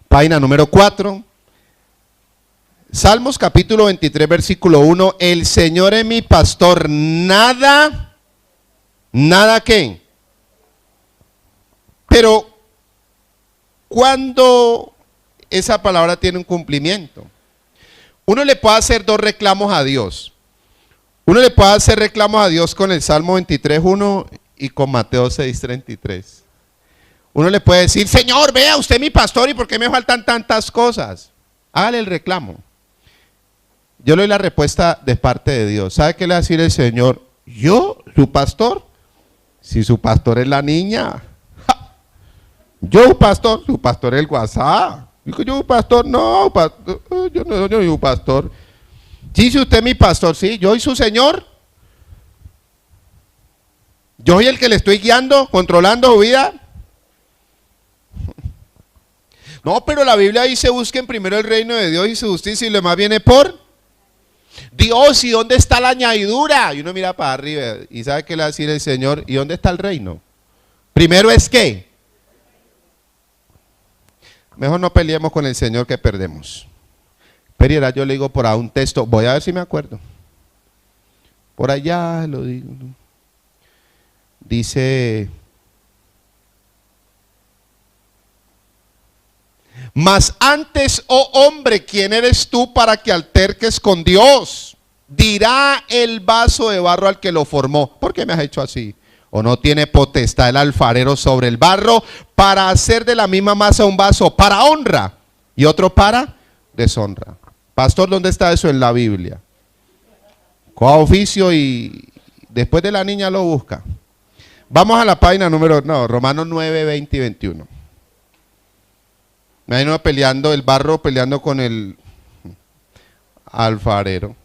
Página número 4. Salmos capítulo 23 versículo 1. El Señor es mi pastor, nada ¿qué? Pero ¿cuándo esa palabra tiene un cumplimiento? Uno le puede hacer dos reclamos a Dios. Uno le puede hacer reclamos a Dios con el Salmo 23:1 y con Mateo 6:33. Uno le puede decir, Señor, vea usted es mi pastor y ¿por qué me faltan tantas cosas? Hágale el reclamo. Yo le doy la respuesta de parte de Dios. ¿Sabe qué le va a decir el Señor? ¿Yo, su pastor? Si su pastor es la niña. ¡Ja! Yo, pastor, su pastor es el WhatsApp. Digo, yo, pastor, no, pastor, yo no soy un pastor. Sí, si usted es mi pastor, sí, yo soy su Señor. Yo soy el que le estoy guiando, controlando su vida. No, pero la Biblia dice, busquen primero el reino de Dios y su justicia y lo demás viene por Dios. ¿Y dónde está la añadidura? Y uno mira para arriba y sabe qué le va a decir el Señor. ¿Y dónde está el reino? Primero es ¿qué? Mejor no peleemos con el Señor que perdemos. Pero yo le digo por ahí un texto, voy a ver si me acuerdo. Por allá lo digo. Dice, mas antes, oh hombre, ¿quién eres tú para que alterques con Dios? Dirá el vaso de barro al que lo formó, ¿por qué me has hecho así? ¿O no tiene potestad el alfarero sobre el barro para hacer de la misma masa un vaso para honra y otro para deshonra? Pastor, ¿dónde está eso en la Biblia? Coja oficio y después de la niña lo busca. Vamos a la página Romanos 9, 20 y 21. Me imagino peleando el barro, peleando con el alfarero.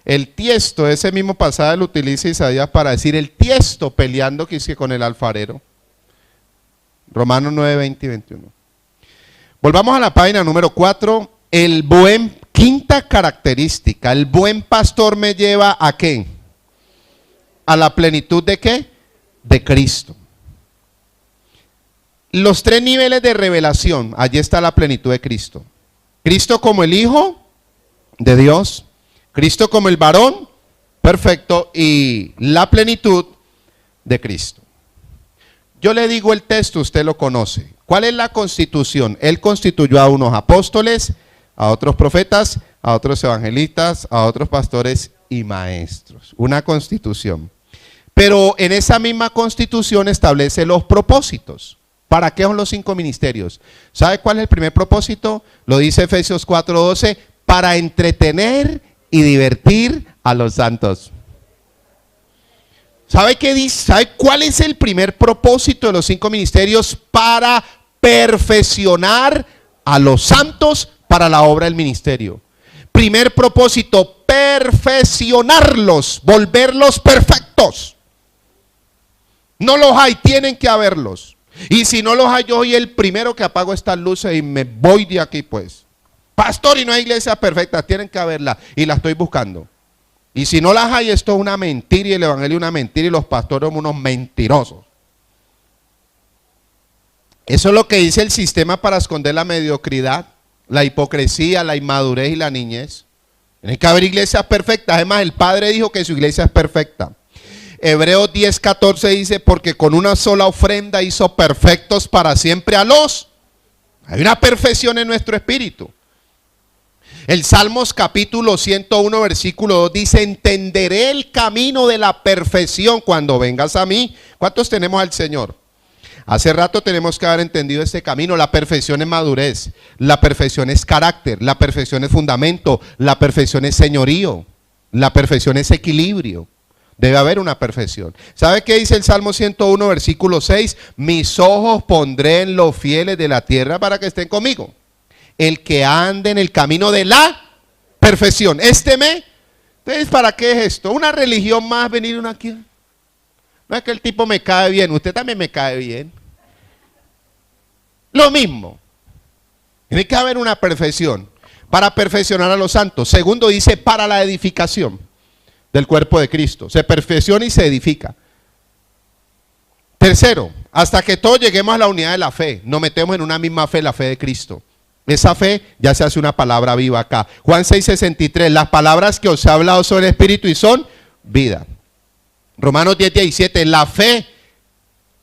El tiesto, ese mismo pasaje lo utiliza Isaías para decir el tiesto peleando con el alfarero. Romanos 9, 20 y 21. Volvamos a la página número 4. Quinta característica, el buen pastor me lleva ¿a qué? A la plenitud ¿de qué? De Cristo. Los tres niveles de revelación, allí está la plenitud de Cristo. Cristo como el Hijo de Dios, Cristo como el varón perfecto y la plenitud de Cristo. Yo le digo el texto, usted lo conoce. ¿Cuál es la constitución? Él constituyó a unos apóstoles, a otros profetas, a otros evangelistas, a otros pastores y maestros. Una constitución. Pero en esa misma constitución establece los propósitos. ¿Para qué son los 5 ministerios? ¿Sabe cuál es el primer propósito? Lo dice Efesios 4:12, para entretener y divertir a los santos. ¿Sabe qué dice? ¿Sabe cuál es el primer propósito de los 5 ministerios? Para perfeccionar a los santos para la obra del ministerio. Primer propósito, perfeccionarlos, volverlos perfectos. No los hay, tienen que haberlos. Y si no los hay, yo soy el primero que apago estas luces y me voy de aquí pues. Pastor, y no hay iglesias perfectas, tienen que haberlas y las estoy buscando. Y si no las hay, esto es una mentira y el evangelio es una mentira y los pastores son unos mentirosos. Eso es lo que dice el sistema para esconder la mediocridad, la hipocresía, la inmadurez y la niñez. Tiene que haber iglesias perfectas. Además, el Padre dijo que su iglesia es perfecta. Hebreos 10:14 dice, porque con una sola ofrenda hizo perfectos para siempre a los. Hay una perfección en nuestro espíritu. El Salmos capítulo 101 versículo 2 dice, entenderé el camino de la perfección cuando vengas a mí. ¿Cuántos tenemos al Señor? Hace rato tenemos que haber entendido este camino. La perfección es madurez, la perfección es carácter, la perfección es fundamento, la perfección es señorío, la perfección es equilibrio. Debe haber una perfección. ¿Sabe qué dice el Salmo 101 versículo 6? Mis ojos pondré en los fieles de la tierra para que estén conmigo. El que ande en el camino de la perfección, este me Entonces, ¿para qué es esto? Una religión más, venir uno aquí. No es que el tipo me cae bien, usted también me cae bien. Lo mismo. Tiene que haber una perfección para perfeccionar a los santos. Segundo, dice para la edificación del cuerpo de Cristo. Se perfecciona y se edifica. Tercero, hasta que todos lleguemos a la unidad de la fe, nos metemos en una misma fe, la fe de Cristo. Esa fe ya se hace una palabra viva acá. Juan 6:63, las palabras que os he hablado son espíritu y son vida. Romanos 10:17, la fe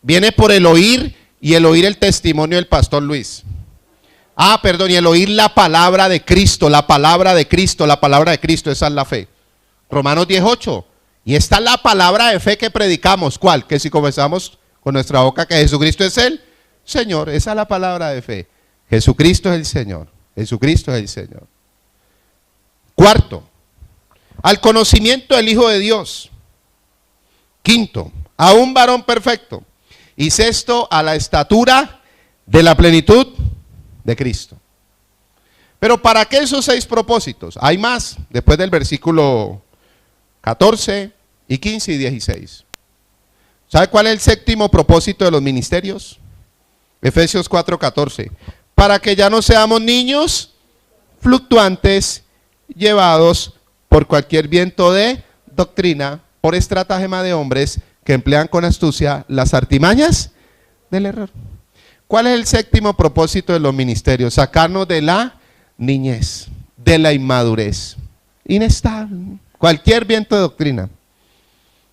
viene por el oír y el oír el testimonio del pastor Luis. Y el oír la palabra de Cristo, la palabra de Cristo, la palabra de Cristo, esa es la fe. Romanos 10:8, y esta es la palabra de fe que predicamos. ¿Cuál? Que si confesamos con nuestra boca que Jesucristo es el Señor, esa es la palabra de fe. Jesucristo es el Señor, Jesucristo es el Señor. Cuarto, al conocimiento del Hijo de Dios. Quinto, a un varón perfecto. Y sexto, a la estatura de la plenitud de Cristo. Pero ¿para qué esos 6 propósitos? Hay más, después del versículo 14 y 15 y 16. ¿Sabe cuál es el séptimo propósito de los ministerios? Efesios 4:14. Para que ya no seamos niños fluctuantes, llevados por cualquier viento de doctrina, por estratagema de hombres que emplean con astucia las artimañas del error. ¿Cuál es el séptimo propósito de los ministerios? Sacarnos de la niñez, de la inmadurez, inestable, cualquier viento de doctrina.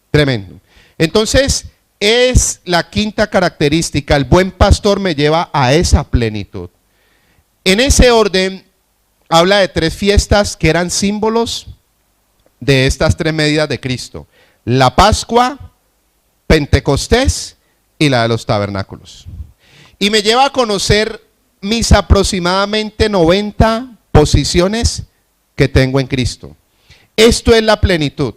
Tremendo. Entonces, es la quinta característica, el buen pastor me lleva a esa plenitud. En ese orden, habla de 3 fiestas que eran símbolos de estas 3 medidas de Cristo. La Pascua, Pentecostés y la de los tabernáculos. Y me lleva a conocer mis aproximadamente 90 posiciones que tengo en Cristo. Esto es la plenitud.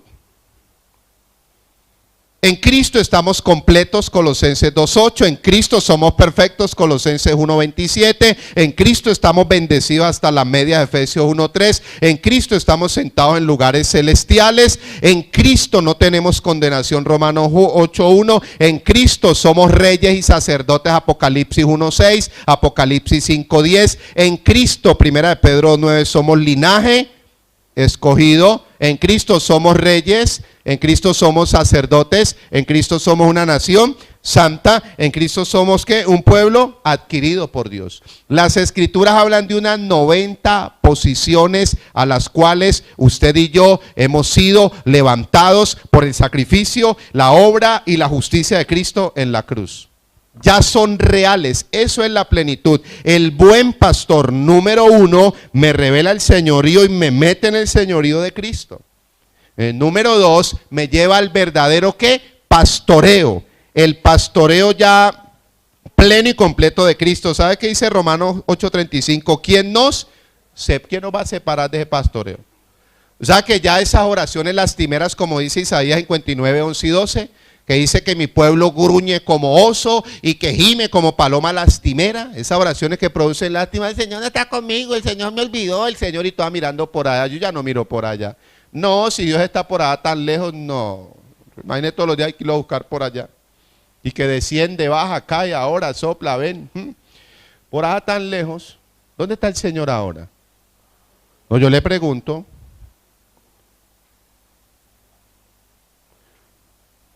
En Cristo estamos completos, Colosenses 2:8. En Cristo somos perfectos, Colosenses 1:27. En Cristo estamos bendecidos hasta la media, Efesios 1:3. En Cristo estamos sentados en lugares celestiales. En Cristo no tenemos condenación, Romanos 8:1. En Cristo somos reyes y sacerdotes, Apocalipsis 1:6. Apocalipsis 5:10. En Cristo, primera de Pedro 9, somos linaje escogido. En Cristo somos reyes, en Cristo somos sacerdotes, en Cristo somos una nación santa, en Cristo somos ¿qué? Un pueblo adquirido por Dios. Las escrituras hablan de unas 90 posiciones a las cuales usted y yo hemos sido levantados por el sacrificio, la obra y la justicia de Cristo en la cruz. Ya son reales, eso es la plenitud. El buen pastor número 1 me revela el señorío y me mete en el señorío de Cristo. El número 2 me lleva al verdadero ¿qué? Pastoreo. El pastoreo ya pleno y completo de Cristo. ¿Sabe qué dice Romanos 8:35? ¿Quién nos va a separar de ese pastoreo? O sea que ya esas oraciones lastimeras, como dice Isaías 59:11-12, que dice que mi pueblo gruñe como oso y que gime como paloma lastimera, esas oraciones que producen lástima, el Señor no está conmigo, el Señor me olvidó, el Señor y estaba mirando por allá, yo ya no miro por allá. No, si Dios está por allá tan lejos, no. Imagínate todos los días hay que irlo a buscar por allá. Y que desciende, baja, cae, ahora, sopla, ven. Por allá tan lejos, ¿dónde está el Señor ahora? No, yo le pregunto.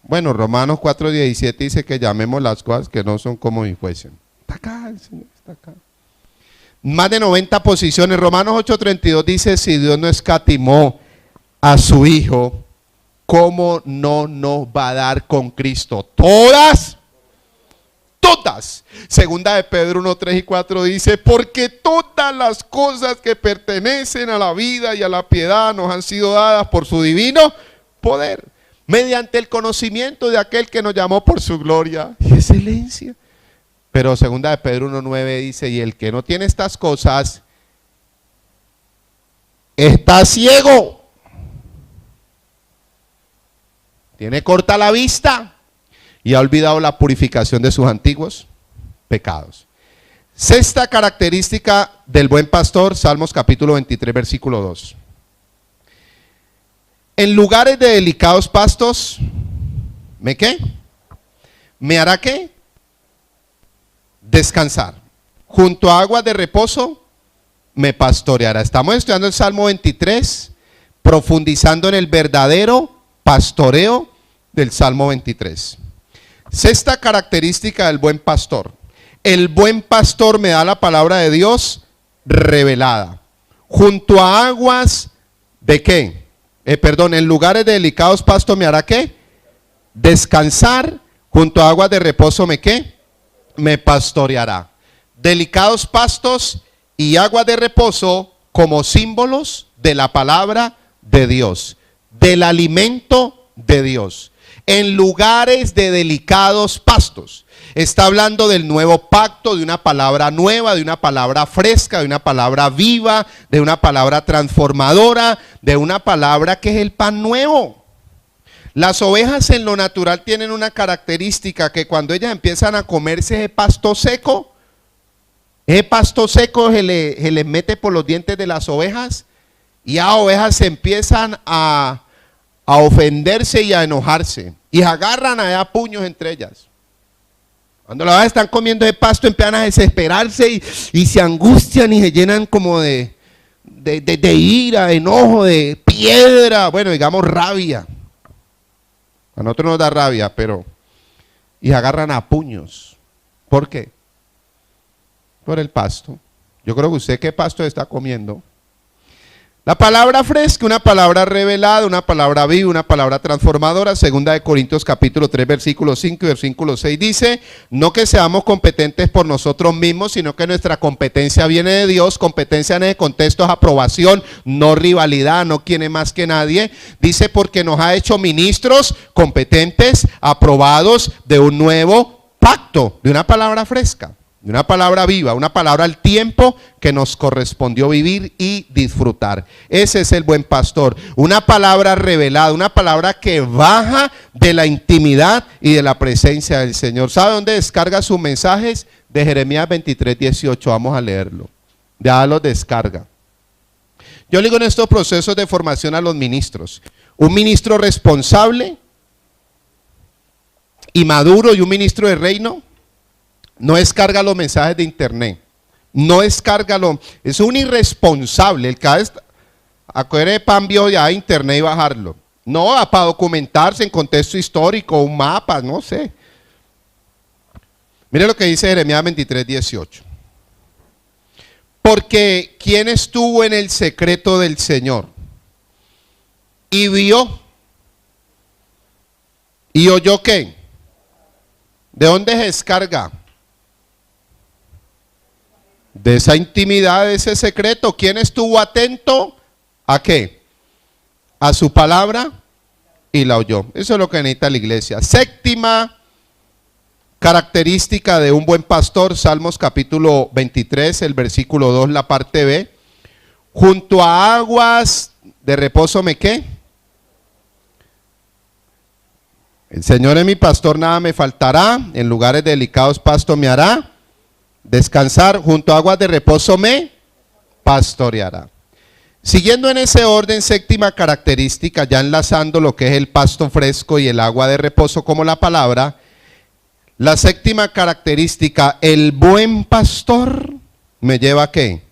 Bueno, Romanos 4:17 dice que llamemos las cosas que no son como si fuesen. Está acá, el Señor está acá. Más de 90 posiciones. Romanos 8:32 dice, si Dios no escatimó a su Hijo, ¿cómo no nos va a dar con Cristo? Todas. Segunda de Pedro 1:3 y 4 dice, porque todas las cosas que pertenecen a la vida y a la piedad nos han sido dadas por su divino poder, mediante el conocimiento de aquel que nos llamó por su gloria y excelencia. Pero segunda de Pedro 1:9 dice, y el que no tiene estas cosas está ciego, tiene corta la vista y ha olvidado la purificación de sus antiguos pecados. Sexta característica del buen pastor, Salmos capítulo 23, versículo 2. En lugares de delicados pastos, ¿me qué? ¿Me hará qué? Descansar. Junto a aguas de reposo, me pastoreará. Estamos estudiando el Salmo 23, profundizando en el verdadero pastoreo del Salmo 23. Sexta característica del buen pastor. El buen pastor me da la palabra de Dios revelada. Junto a aguas de qué? En lugares de delicados pastos me hará qué? Descansar. Junto a aguas de reposo me qué? Me pastoreará. Delicados pastos y aguas de reposo como símbolos de la palabra de Dios, del alimento de Dios. En lugares de delicados pastos. Está hablando del nuevo pacto, de una palabra nueva, de una palabra fresca, de una palabra viva, de una palabra transformadora, de una palabra que es el pan nuevo. Las ovejas en lo natural tienen una característica, que cuando ellas empiezan a comerse ese pasto seco se les mete por los dientes de las ovejas, y a ovejas se empiezan a ofenderse y a enojarse, y agarran a puños entre ellas. Cuando las ovejas están comiendo ese pasto, empiezan a desesperarse y se angustian y se llenan como de ira, de enojo, de piedra, bueno, digamos rabia. A nosotros nos da rabia, pero... y agarran a puños. ¿Por qué? Por el pasto. Yo creo que usted, ¿qué pasto está comiendo? La palabra fresca, una palabra revelada, una palabra viva, una palabra transformadora. Segunda de Corintios capítulo 3, versículo 5 y versículo 6 dice: no que seamos competentes por nosotros mismos, sino que nuestra competencia viene de Dios. Competencia en ese contexto es aprobación, no rivalidad, no quién es más que nadie. Dice: porque nos ha hecho ministros competentes, aprobados de un nuevo pacto, de una palabra fresca, de una palabra viva, una palabra al tiempo que nos correspondió vivir y disfrutar. Ese es el buen pastor. Una palabra revelada, una palabra que baja de la intimidad y de la presencia del Señor. ¿Sabe dónde descarga sus mensajes? De Jeremías 23, 18. Vamos a leerlo. Ya los descarga. Yo le digo en estos procesos de formación a los ministros: un ministro responsable y maduro y un ministro de reino no descarga los mensajes de internet, no descarga es un irresponsable. El cada vez a coger pan viejo ya de internet y bajarlo. No, para documentarse en contexto histórico, un mapa, no sé. Mire lo que dice Jeremías 23, 18. Porque ¿quién estuvo en el secreto del Señor y vio y oyó qué? ¿De dónde se descarga? De esa intimidad, de ese secreto. ¿Quién estuvo atento a qué? A su palabra y la oyó. Eso es lo que necesita la iglesia. Séptima característica de un buen pastor, Salmos capítulo 23, el versículo 2, la parte B. Junto a aguas de reposo me qué. El Señor es mi pastor, nada me faltará. En lugares delicados pasto me hará descansar, junto a aguas de reposo me pastoreará. Siguiendo en ese orden, séptima característica, ya enlazando lo que es el pasto fresco y el agua de reposo como la palabra. La séptima característica: el buen pastor me lleva ¿a qué?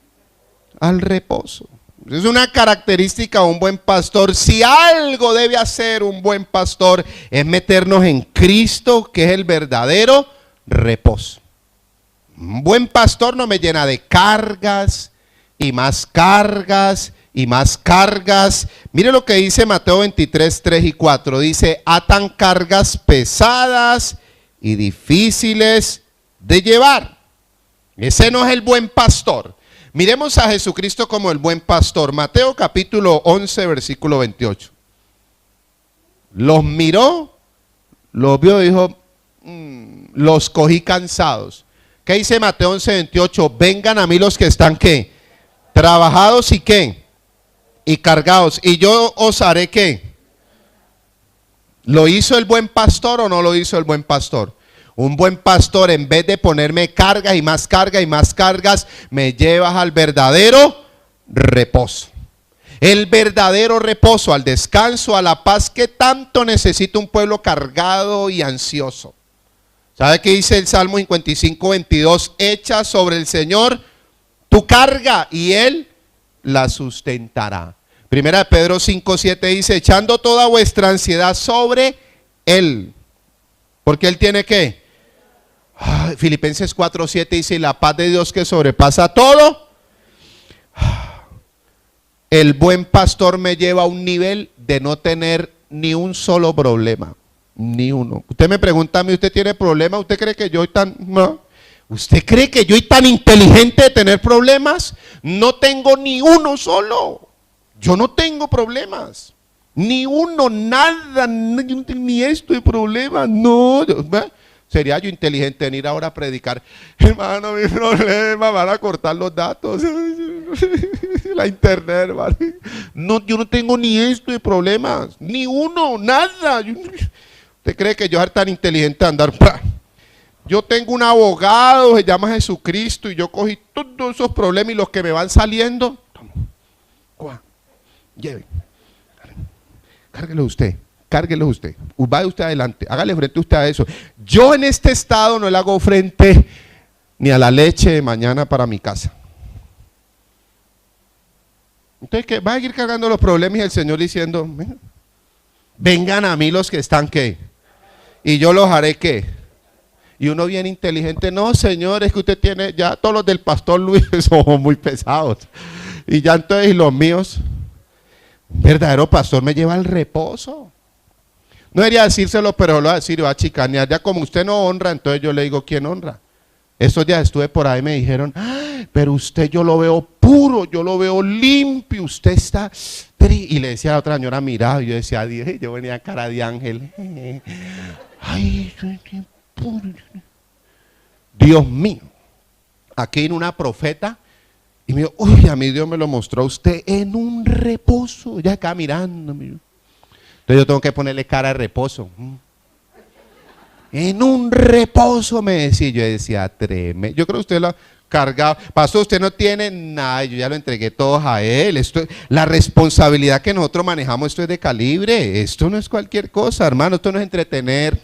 Al reposo. Es una característica de un buen pastor. Si algo debe hacer un buen pastor, es meternos en Cristo, que es el verdadero reposo. Un buen pastor no me llena de cargas y más cargas y más cargas. Mire lo que dice Mateo 23, 3 y 4. Dice: atan cargas pesadas y difíciles de llevar. Ese no es el buen pastor. Miremos a Jesucristo como el buen pastor. Mateo capítulo 11, versículo 28. Los miró, los vio y dijo: los cogí cansados. ¿Qué dice Mateo 11, 28? Vengan a mí los que están ¿qué? Trabajados y ¿qué? Y cargados, y yo os haré ¿qué? ¿Lo hizo el buen pastor o no lo hizo el buen pastor? Un buen pastor, en vez de ponerme cargas y más cargas y más cargas, me llevas al verdadero reposo. El verdadero reposo, al descanso, a la paz que tanto necesita un pueblo cargado y ansioso. ¿Sabe qué dice el Salmo 55, 22? Echa sobre el Señor tu carga y Él la sustentará. Primera de Pedro 5, 7 dice, echando toda vuestra ansiedad sobre Él. Porque Él tiene que. Filipenses 4, 7 dice, y la paz de Dios que sobrepasa todo. El buen pastor me lleva a un nivel de no tener ni un solo problema. Ni uno. Usted me pregunta a mí, ¿usted tiene problemas? ¿Usted cree que yo soy tan... No? ¿Usted cree que yo soy tan inteligente de tener problemas? No tengo ni uno solo. Yo no tengo problemas. Ni uno, nada, ni esto de problemas. No. Sería yo inteligente venir ahora a predicar. Hermano, mi problema, van a cortar los datos. La internet, hermano. No, yo no tengo ni esto de problemas. Ni uno, nada. ¿Usted cree que yo soy tan inteligente de andar? Yo tengo un abogado, se llama Jesucristo, y yo cogí todos esos problemas y los que me van saliendo. Lleve. Cárguelo usted. Vaya usted adelante. Hágale frente usted a eso. Yo en este estado no le hago frente ni a la leche de mañana para mi casa. Entonces, ¿qué? Va a ir cargando los problemas y el Señor diciendo, vengan a mí los que están, ¿qué? Y yo los haré, ¿qué? Y uno bien inteligente, no, Señor, es que usted tiene, ya todos los del pastor Luis son muy pesados. Y ya entonces los míos, verdadero pastor me lleva al reposo. No debería decírselo, pero lo va a decir, va a chicanear. Ya como usted no honra, entonces yo le digo, ¿quién honra? Estos días estuve por ahí y me dijeron, pero usted yo lo veo puro, yo lo veo limpio, usted está... Y le decía a la otra señora, mira, y yo decía, yo venía cara de ángel. Ay, puro. Dios mío. Aquí vino una profeta y me dijo, uy, a mí Dios me lo mostró a usted en un reposo. Ya acá mirando. Entonces yo tengo que ponerle cara de reposo. En un reposo me decía, yo decía, tremendo. Yo creo que usted lo ha cargado. Pastor, usted no tiene nada, yo ya lo entregué todos a él. La responsabilidad que nosotros manejamos, esto es de calibre. Esto no es cualquier cosa, hermano, esto no es entretener.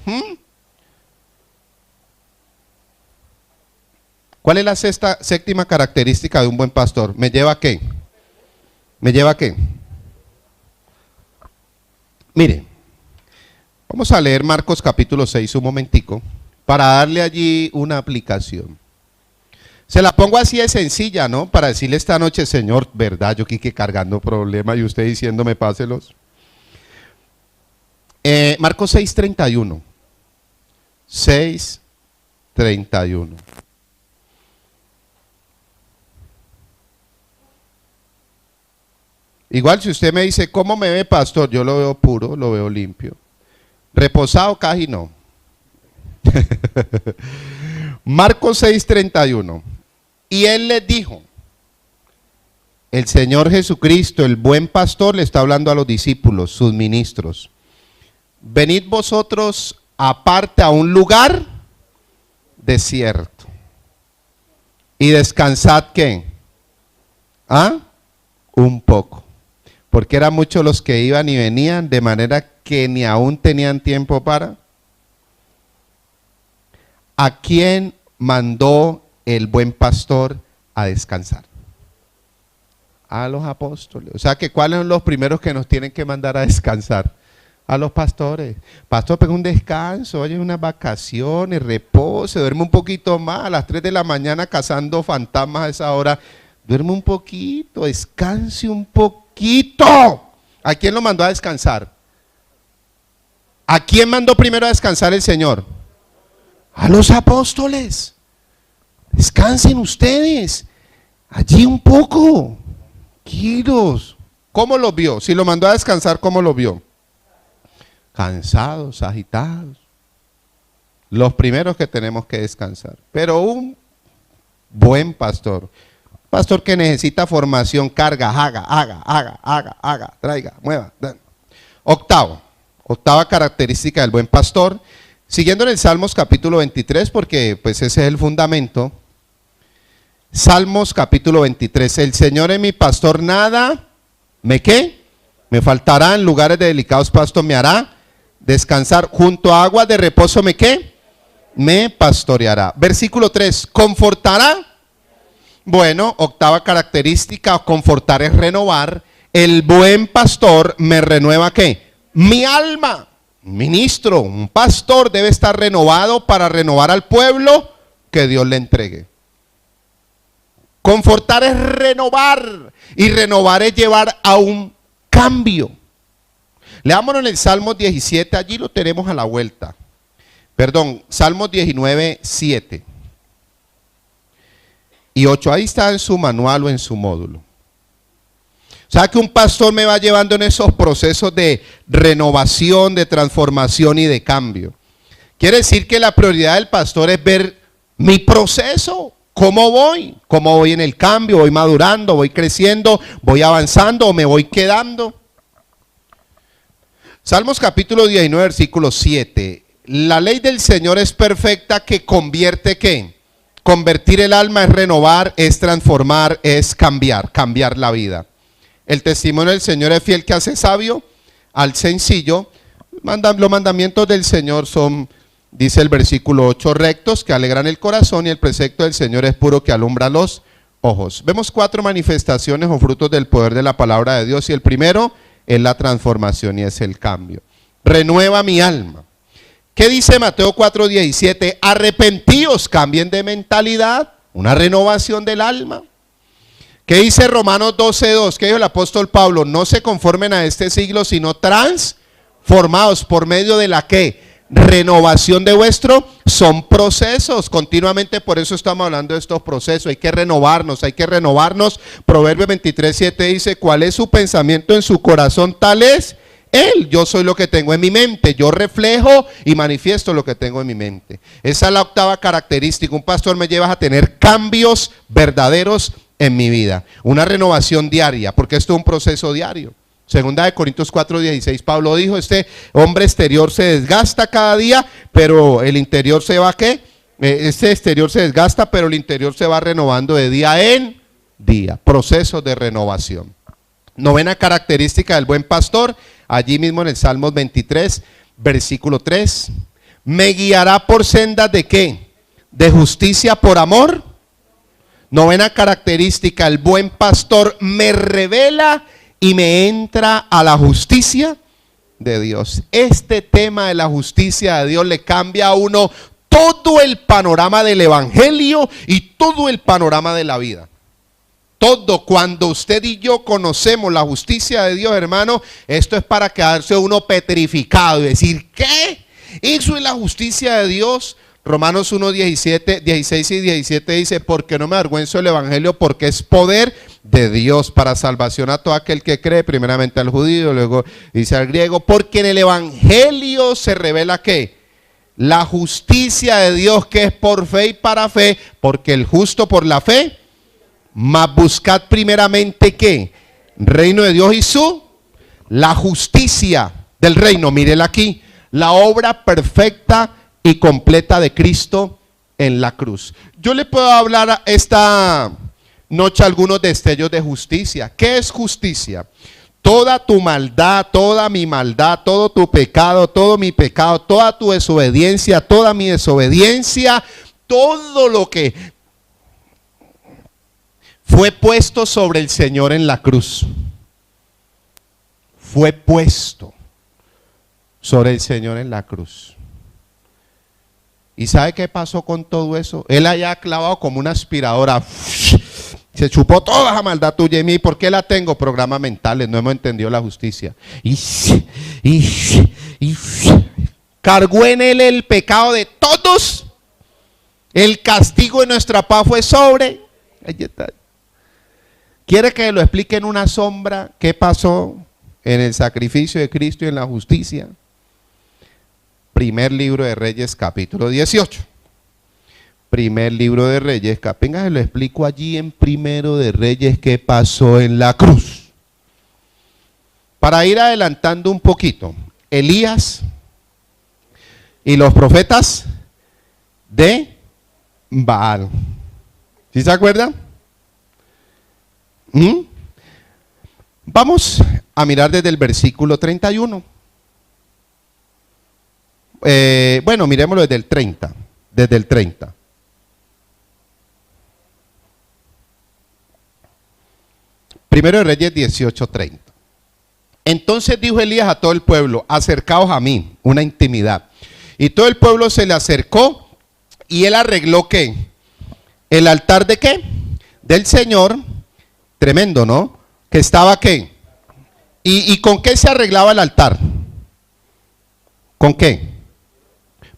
¿Cuál es la séptima característica de un buen pastor? ¿Me lleva a qué? ¿Me lleva a qué? Mire, vamos a leer Marcos capítulo 6 un momentico para darle allí una aplicación. Se la pongo así de sencilla, ¿no? Para decirle esta noche, Señor, verdad, yo aquí que cargando problemas y usted diciéndome páselos. Marcos 6:31. 6:31. Igual si usted me dice, ¿cómo me ve, pastor? Yo lo veo puro, lo veo limpio. Reposado casi no. Marcos 6:31. Y él les dijo, el Señor Jesucristo, el buen pastor, le está hablando a los discípulos, sus ministros. Venid vosotros aparte a un lugar desierto y descansad, ¿qué? Un poco. Porque eran muchos los que iban y venían, de manera que ni aún tenían tiempo para. ¿A quién mandó el buen pastor a descansar? A los apóstoles. O sea, que ¿cuáles son los primeros que nos tienen que mandar a descansar? A los pastores. Pastor, pega un descanso, oye, unas vacaciones, repose, duerme un poquito más. A las 3 de la mañana cazando fantasmas a esa hora. Duerme un poquito, descanse un poquito. ¿A quién lo mandó a descansar? ¿A quién mandó primero a descansar el Señor? A los apóstoles. Descansen ustedes. Allí un poco. Tranquilos. ¿Cómo los vio? Si lo mandó a descansar, ¿cómo lo vio? Cansados, agitados. Los primeros que tenemos que descansar. Pero un buen pastor. Pastor que necesita formación, carga, haga, traiga, mueva. Octava característica del buen pastor, siguiendo en el Salmos capítulo 23, porque pues ese es el fundamento. Salmos capítulo 23, el Señor es mi pastor, nada ¿Me qué? Me faltará en lugares de delicados pastos, me hará descansar. Junto a aguas de reposo, ¿me qué? Me pastoreará. Versículo 3, ¿confortará? Bueno, octava característica, confortar es renovar. El buen pastor me renueva ¿qué? Mi alma. Un ministro, un pastor debe estar renovado para renovar al pueblo que Dios le entregue. Confortar es renovar, y renovar es llevar a un cambio. Leámonos en el Salmos 17, allí lo tenemos a la vuelta. Perdón, Salmos 19, 7 y 8, ahí está en su manual o en su módulo. O sea que un pastor me va llevando en esos procesos de renovación, de transformación y de cambio. Quiere decir que la prioridad del pastor es ver mi proceso, cómo voy en el cambio, voy madurando, voy creciendo, voy avanzando o me voy quedando. Salmos capítulo 19, versículo 7. La ley del Señor es perfecta que convierte ¿qué? Convertir el alma es renovar, es transformar, es cambiar la vida. El testimonio del Señor es fiel que hace sabio al sencillo. Los mandamientos del Señor son, dice el versículo 8, rectos que alegran el corazón, y el precepto del Señor es puro que alumbra los ojos. Vemos 4 manifestaciones o frutos del poder de la palabra de Dios, y el primero es la transformación y es el cambio. Renueva mi alma. ¿Qué dice Mateo 4:17? Arrepentíos, cambien de mentalidad, una renovación del alma. ¿Qué dice Romanos 12:2? ¿Qué dijo el apóstol Pablo? No se conformen a este siglo, sino transformados por medio de la ¿qué? Renovación de vuestro, son procesos, continuamente por eso estamos hablando de estos procesos, hay que renovarnos. Proverbios 23:7 dice, ¿cuál es su pensamiento en su corazón? Tal es Él. Yo soy lo que tengo en mi mente, yo reflejo y manifiesto lo que tengo en mi mente. Esa es la octava característica. Un pastor me lleva a tener cambios verdaderos en mi vida, una renovación diaria, porque esto es un proceso diario. Segunda de Corintios 4:16, Pablo dijo, este hombre exterior se desgasta cada día, pero el interior se va ¿qué? Este exterior se desgasta, pero el interior se va renovando de día en día. Procesos de renovación. Novena característica del buen pastor, allí mismo en el Salmos 23, versículo 3. Me guiará por sendas de ¿qué? De justicia por amor. Novena característica, el buen pastor me revela y me entra a la justicia de Dios. Este tema de la justicia de Dios le cambia a uno todo el panorama del evangelio y todo el panorama de la vida. Todo, cuando usted y yo conocemos la justicia de Dios, hermano, esto es para quedarse uno petrificado y decir, ¿qué? Eso es la justicia de Dios. Romanos 1, 16 y 17 dice, porque no me avergüenzo del evangelio, porque es poder de Dios para salvación a todo aquel que cree, primeramente al judío, luego dice al griego, porque en el evangelio se revela ¿qué? La justicia de Dios, que es por fe y para fe, porque el justo por la fe, mas buscad primeramente ¿qué? Reino de Dios y la justicia del reino, mírela aquí, la obra perfecta y completa de Cristo en la cruz. Yo le puedo hablar esta noche algunos destellos de justicia. ¿Qué es justicia? Toda tu maldad, toda mi maldad, todo tu pecado, todo mi pecado, toda tu desobediencia, toda mi desobediencia, todo lo que fue puesto sobre el Señor en la cruz. Fue puesto sobre el Señor en la cruz. ¿Y sabe qué pasó con todo eso? Él allá clavado como una aspiradora. Se chupó toda esa maldad tuya y mí. ¿Por qué la tengo? Programas mentales, no hemos entendido la justicia. Y cargó en él el pecado de todos. El castigo de nuestra paz fue sobre. Ahí está. ¿Quiere que lo explique en una sombra qué pasó en el sacrificio de Cristo y en la justicia? Primer libro de Reyes, capítulo 18. Primer libro de Reyes, venga, se lo explico allí en Primero de Reyes qué pasó en la cruz. Para ir adelantando un poquito, Elías y los profetas de Baal. ¿Sí se acuerdan? Vamos a mirar desde el versículo 31. Bueno, miremoslo desde el 30. Desde el 30. Primero de Reyes 18:30. Entonces dijo Elías a todo el pueblo: acercaos a mí, una intimidad. Y todo el pueblo se le acercó y él arregló ¿qué? El altar de ¿qué? Del Señor. Tremendo, ¿no? Que estaba ¿qué? ¿Y con qué se arreglaba el altar? ¿Con qué?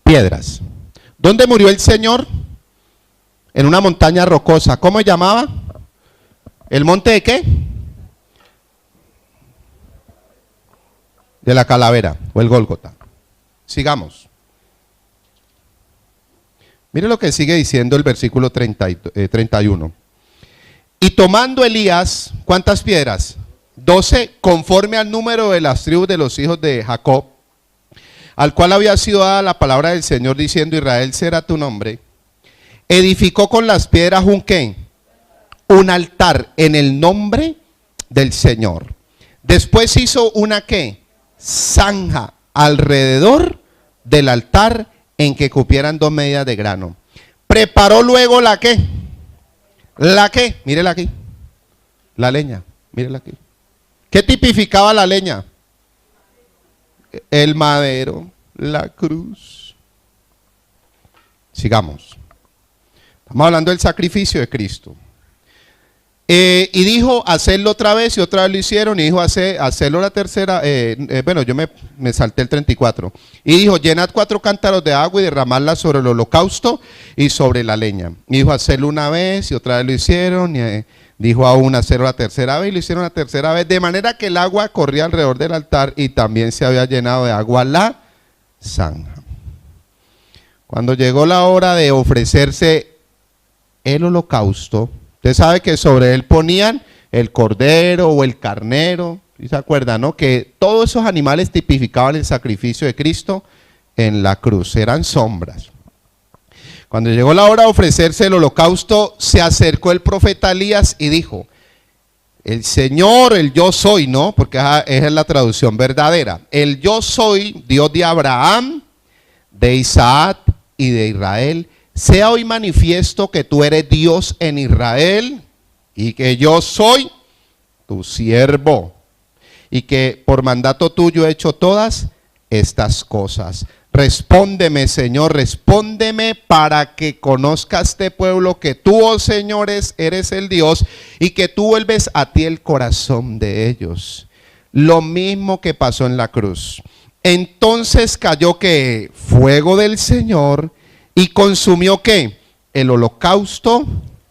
Piedras. ¿Dónde murió el Señor? En una montaña rocosa. ¿Cómo se llamaba? ¿El monte de qué? De la calavera o el Gólgota. Sigamos. Mire lo que sigue diciendo el versículo 31. Y tomando Elías, ¿cuántas piedras? 12, conforme al número de las tribus de los hijos de Jacob, al cual había sido dada la palabra del Señor diciendo: Israel será tu nombre. Edificó con las piedras un ¿qué? Un altar en el nombre del Señor. Después hizo una ¿qué? Zanja alrededor del altar en que cupieran 2 medidas de grano. Preparó luego la ¿qué? La ¿qué? Mírela aquí. La leña, mírela aquí. ¿Qué tipificaba la leña? El madero, la cruz. Sigamos. Estamos hablando del sacrificio de Cristo. Y dijo: hacerlo otra vez, y otra vez lo hicieron. Y dijo: hacerlo la tercera. Bueno, yo me salté el 34. Y dijo: llenad 4 cántaros de agua y derramadla sobre el holocausto y sobre la leña. Y dijo: hacerlo una vez, y otra vez lo hicieron. Y dijo aún: hacerlo la tercera vez, y lo hicieron la tercera vez. De manera que el agua corría alrededor del altar, y también se había llenado de agua la zanja. Cuando llegó la hora de ofrecerse el holocausto, usted sabe que sobre él ponían el cordero o el carnero. ¿Sí se acuerdan, no? Que todos esos animales tipificaban el sacrificio de Cristo en la cruz. Eran sombras. Cuando llegó la hora de ofrecerse el holocausto, se acercó el profeta Elías y dijo: el Señor, el yo soy, ¿no? Porque esa es la traducción verdadera. El yo soy, Dios de Abraham, de Isaac y de Israel, sea hoy manifiesto que tú eres Dios en Israel y que yo soy tu siervo y que por mandato tuyo he hecho todas estas cosas. Respóndeme, Señor, respóndeme para que conozca este pueblo que tú, oh Señor, eres el Dios y que tú vuelves a ti el corazón de ellos. Lo mismo que pasó en la cruz. Entonces cayó que fuego del Señor y consumió ¿qué? El holocausto,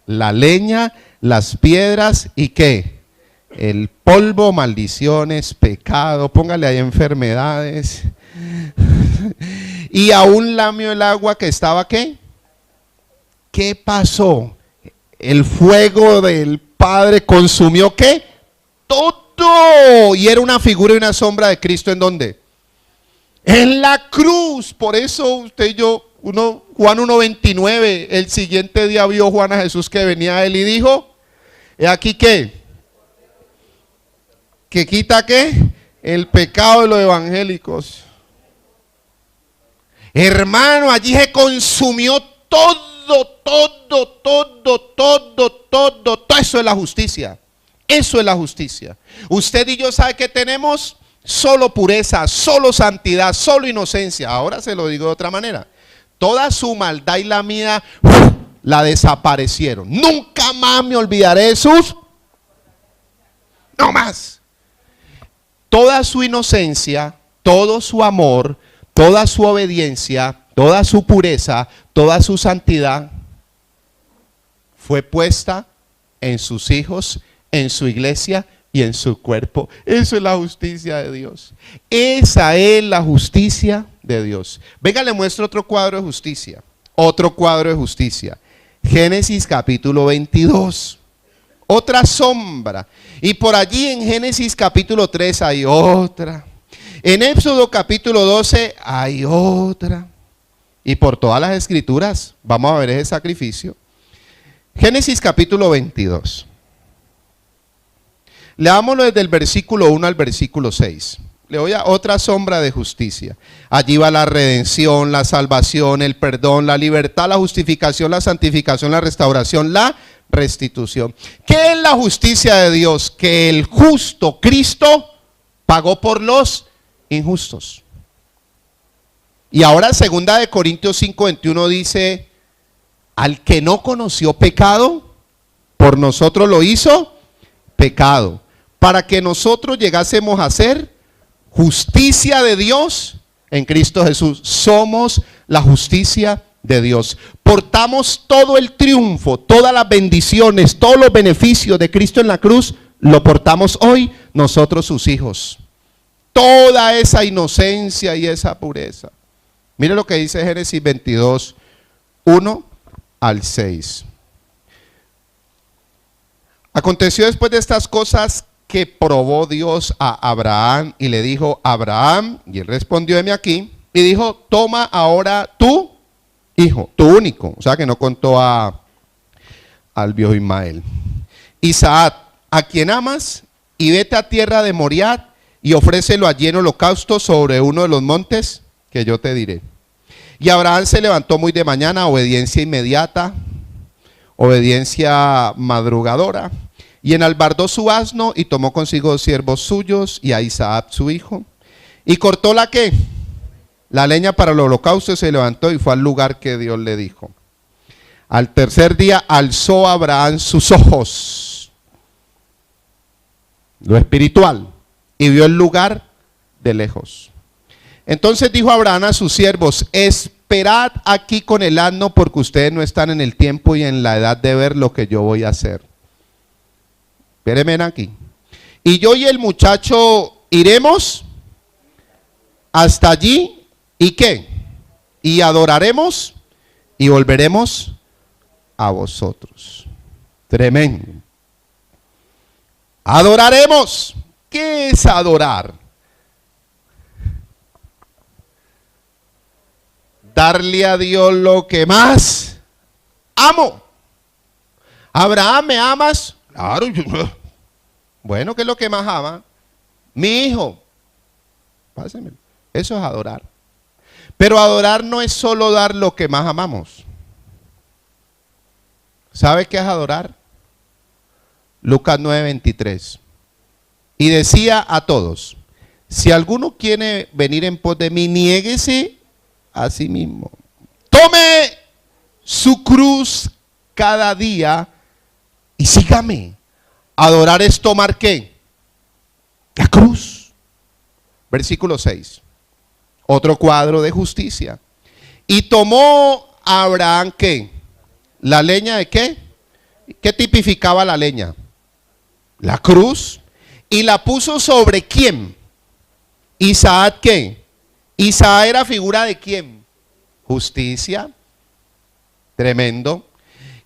la leña, las piedras y ¿qué? El polvo, maldiciones, pecado, póngale ahí enfermedades. Y aún lamió el agua que estaba ¿qué? ¿Qué pasó? El fuego del Padre consumió ¿qué? Todo. Y era una figura y una sombra de Cristo. ¿En dónde? En la cruz. Por eso usted y yo, Juan 1:29, el siguiente día vio Juan a Jesús que venía a él y dijo: ¿he aquí qué? ¿Que quita qué? El pecado de los evangélicos. Hermano, allí se consumió todo. Eso es la justicia. Eso es la justicia. Usted y yo sabe que tenemos solo pureza, solo santidad, solo inocencia. Ahora se lo digo de otra manera. Toda su maldad y la mía la desaparecieron. Nunca más me olvidaré de sus. No más. Toda su inocencia, todo su amor, toda su obediencia, toda su pureza, toda su santidad fue puesta en sus hijos, en su iglesia y en su cuerpo. Eso es la justicia de Dios. Esa es la justicia de Dios. Venga, le muestro otro cuadro de justicia. Otro cuadro de justicia. Génesis capítulo 22. Otra sombra. Y por allí en Génesis capítulo 3 hay otra. En Éxodo capítulo 12 hay otra. Y por todas las escrituras vamos a ver ese sacrificio. Génesis capítulo 22. Leámoslo desde el versículo 1 al versículo 6. Le voy a otra sombra de justicia. Allí va la redención, la salvación, el perdón, la libertad, la justificación, la santificación, la restauración, la restitución. ¿Qué es la justicia de Dios? Que el justo Cristo pagó por los injustos. Y ahora 2 Corintios 5:21 dice, al que no conoció pecado, por nosotros lo hizo pecado, para que nosotros llegásemos a ser justicia de Dios en Cristo Jesús. Somos la justicia de Dios. Portamos todo el triunfo, todas las bendiciones, todos los beneficios de Cristo en la cruz, lo portamos hoy nosotros sus hijos. Toda esa inocencia y esa pureza. Mire lo que dice Génesis 22, 1 al 6. Aconteció después de estas cosas que probó Dios a Abraham y le dijo, Abraham, y él respondió, heme aquí, y dijo, toma ahora tu hijo, tu único, o sea que no contó al viejo Ismael, Isaac, a quien amas, y vete a tierra de Moriah y ofrécelo allí en holocausto sobre uno de los montes que yo te diré. Y Abraham se levantó muy de mañana, obediencia inmediata, obediencia madrugadora, y enalbardó su asno y tomó consigo 2 siervos suyos y a Isaac su hijo, y cortó la ¿qué? La leña para el holocausto, y se levantó y fue al lugar que Dios le dijo. Al tercer día alzó Abraham sus ojos, lo espiritual, y vio el lugar de lejos. Entonces dijo Abraham a sus siervos, esperad aquí con el asno, porque ustedes no están en el tiempo y en la edad de ver lo que yo voy a hacer. Espérenme aquí. Y yo y el muchacho iremos hasta allí, ¿y qué? Y adoraremos y volveremos a vosotros. Tremendo. Adoraremos. ¿Qué es adorar? Darle a Dios lo que más amo. Abraham, ¿me amas? Claro. Bueno, ¿qué es lo que más ama? Mi hijo. Pásenmelo. Eso es adorar. Pero adorar no es solo dar lo que más amamos. ¿Sabe qué es adorar? Lucas 9:23. Y decía a todos, si alguno quiere venir en pos de mí, niéguese a sí mismo. Tome su cruz cada día y sígame. Adorar es tomar ¿qué? La cruz. Versículo 6. Otro cuadro de justicia. Y tomó Abraham ¿qué? La leña de ¿qué? ¿Qué tipificaba la leña? La cruz. Y la puso sobre ¿quién? Isaac ¿qué? Isaac era figura de ¿quién? Justicia. Tremendo.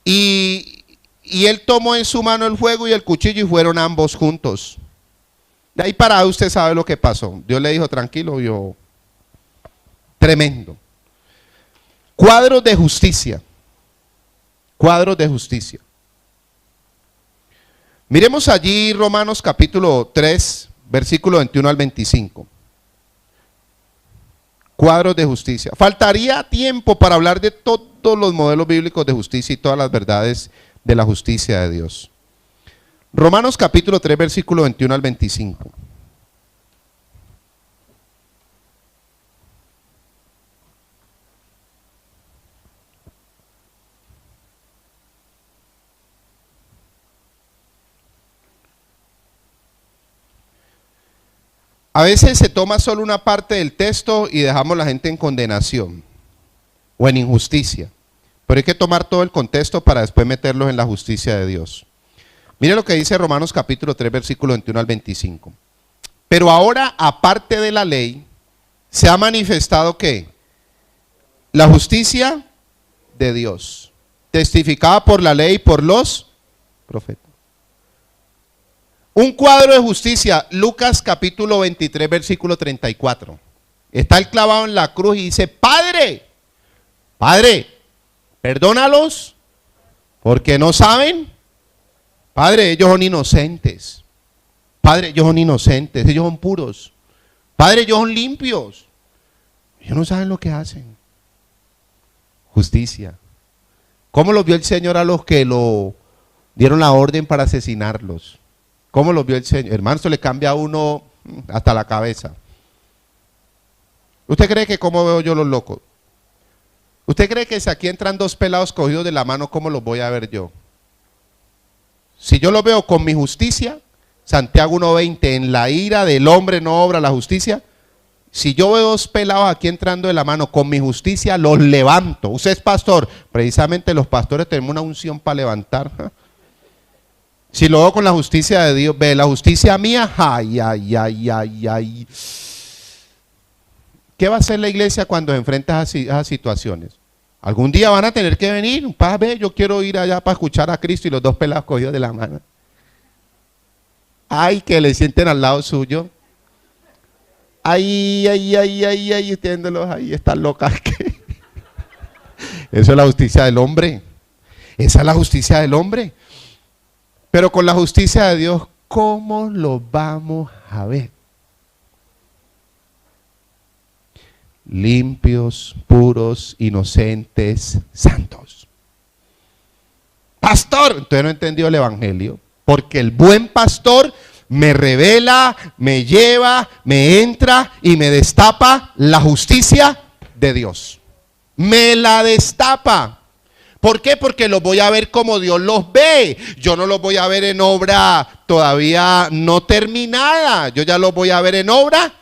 Y él tomó en su mano el fuego y el cuchillo y fueron ambos juntos. De ahí para usted sabe lo que pasó. Dios le dijo, tranquilo, yo. Tremendo. Cuadros de justicia. Cuadros de justicia. Miremos allí Romanos capítulo 3, versículo 21 al 25. Cuadros de justicia. Faltaría tiempo para hablar de todos los modelos bíblicos de justicia y todas las verdades de la justicia de Dios. Romanos capítulo 3, versículo 21 al 25. A veces se toma solo una parte del texto y dejamos a la gente en condenación o en injusticia. Pero hay que tomar todo el contexto para después meterlos en la justicia de Dios. Mire lo que dice Romanos capítulo 3, versículo 21 al 25. Pero ahora, aparte de la ley, se ha manifestado ¿qué? La justicia de Dios, testificada por la ley y por los profetas. Un cuadro de justicia, Lucas capítulo 23, versículo 34. Está el clavado en la cruz y dice, Padre, perdónalos, porque no saben. Padre, ellos son inocentes. Padre, ellos son inocentes, ellos son puros. Padre, ellos son limpios. Ellos no saben lo que hacen. Justicia. ¿Cómo los vio el Señor a los que lo dieron la orden para asesinarlos? ¿Cómo los vio el Señor? Hermano, esto le cambia a uno hasta la cabeza. ¿Usted cree que cómo veo yo los locos? ¿Usted cree que si aquí entran dos pelados cogidos de la mano, cómo los voy a ver yo? Si yo los veo con mi justicia, Santiago 1:20, en la ira del hombre no obra la justicia. Si yo veo dos pelados aquí entrando de la mano con mi justicia, los levanto. Usted es pastor, precisamente los pastores tenemos una unción para levantar. Si lo veo con la justicia de Dios, ve la justicia mía, ay, ay, ay, ay, ay. ¿Qué va a hacer la iglesia cuando enfrenta a esas situaciones? Algún día van a tener que venir, ve, yo quiero ir allá para escuchar a Cristo y los dos pelados cogidos de la mano. Ay, que le sienten al lado suyo. Ay, ay, ay, ay, ay, entiéndolos, ahí están locas. Eso es la justicia del hombre. Esa es la justicia del hombre. Pero con la justicia de Dios, ¿cómo lo vamos a ver? Limpios, puros, inocentes, santos. Pastor, entonces no entendió el evangelio. Porque el buen pastor me revela, me lleva, me entra y me destapa la justicia de Dios. Me la destapa. ¿Por qué? Porque los voy a ver como Dios los ve. Yo no los voy a ver en obra todavía no terminada. Yo ya los voy a ver en obra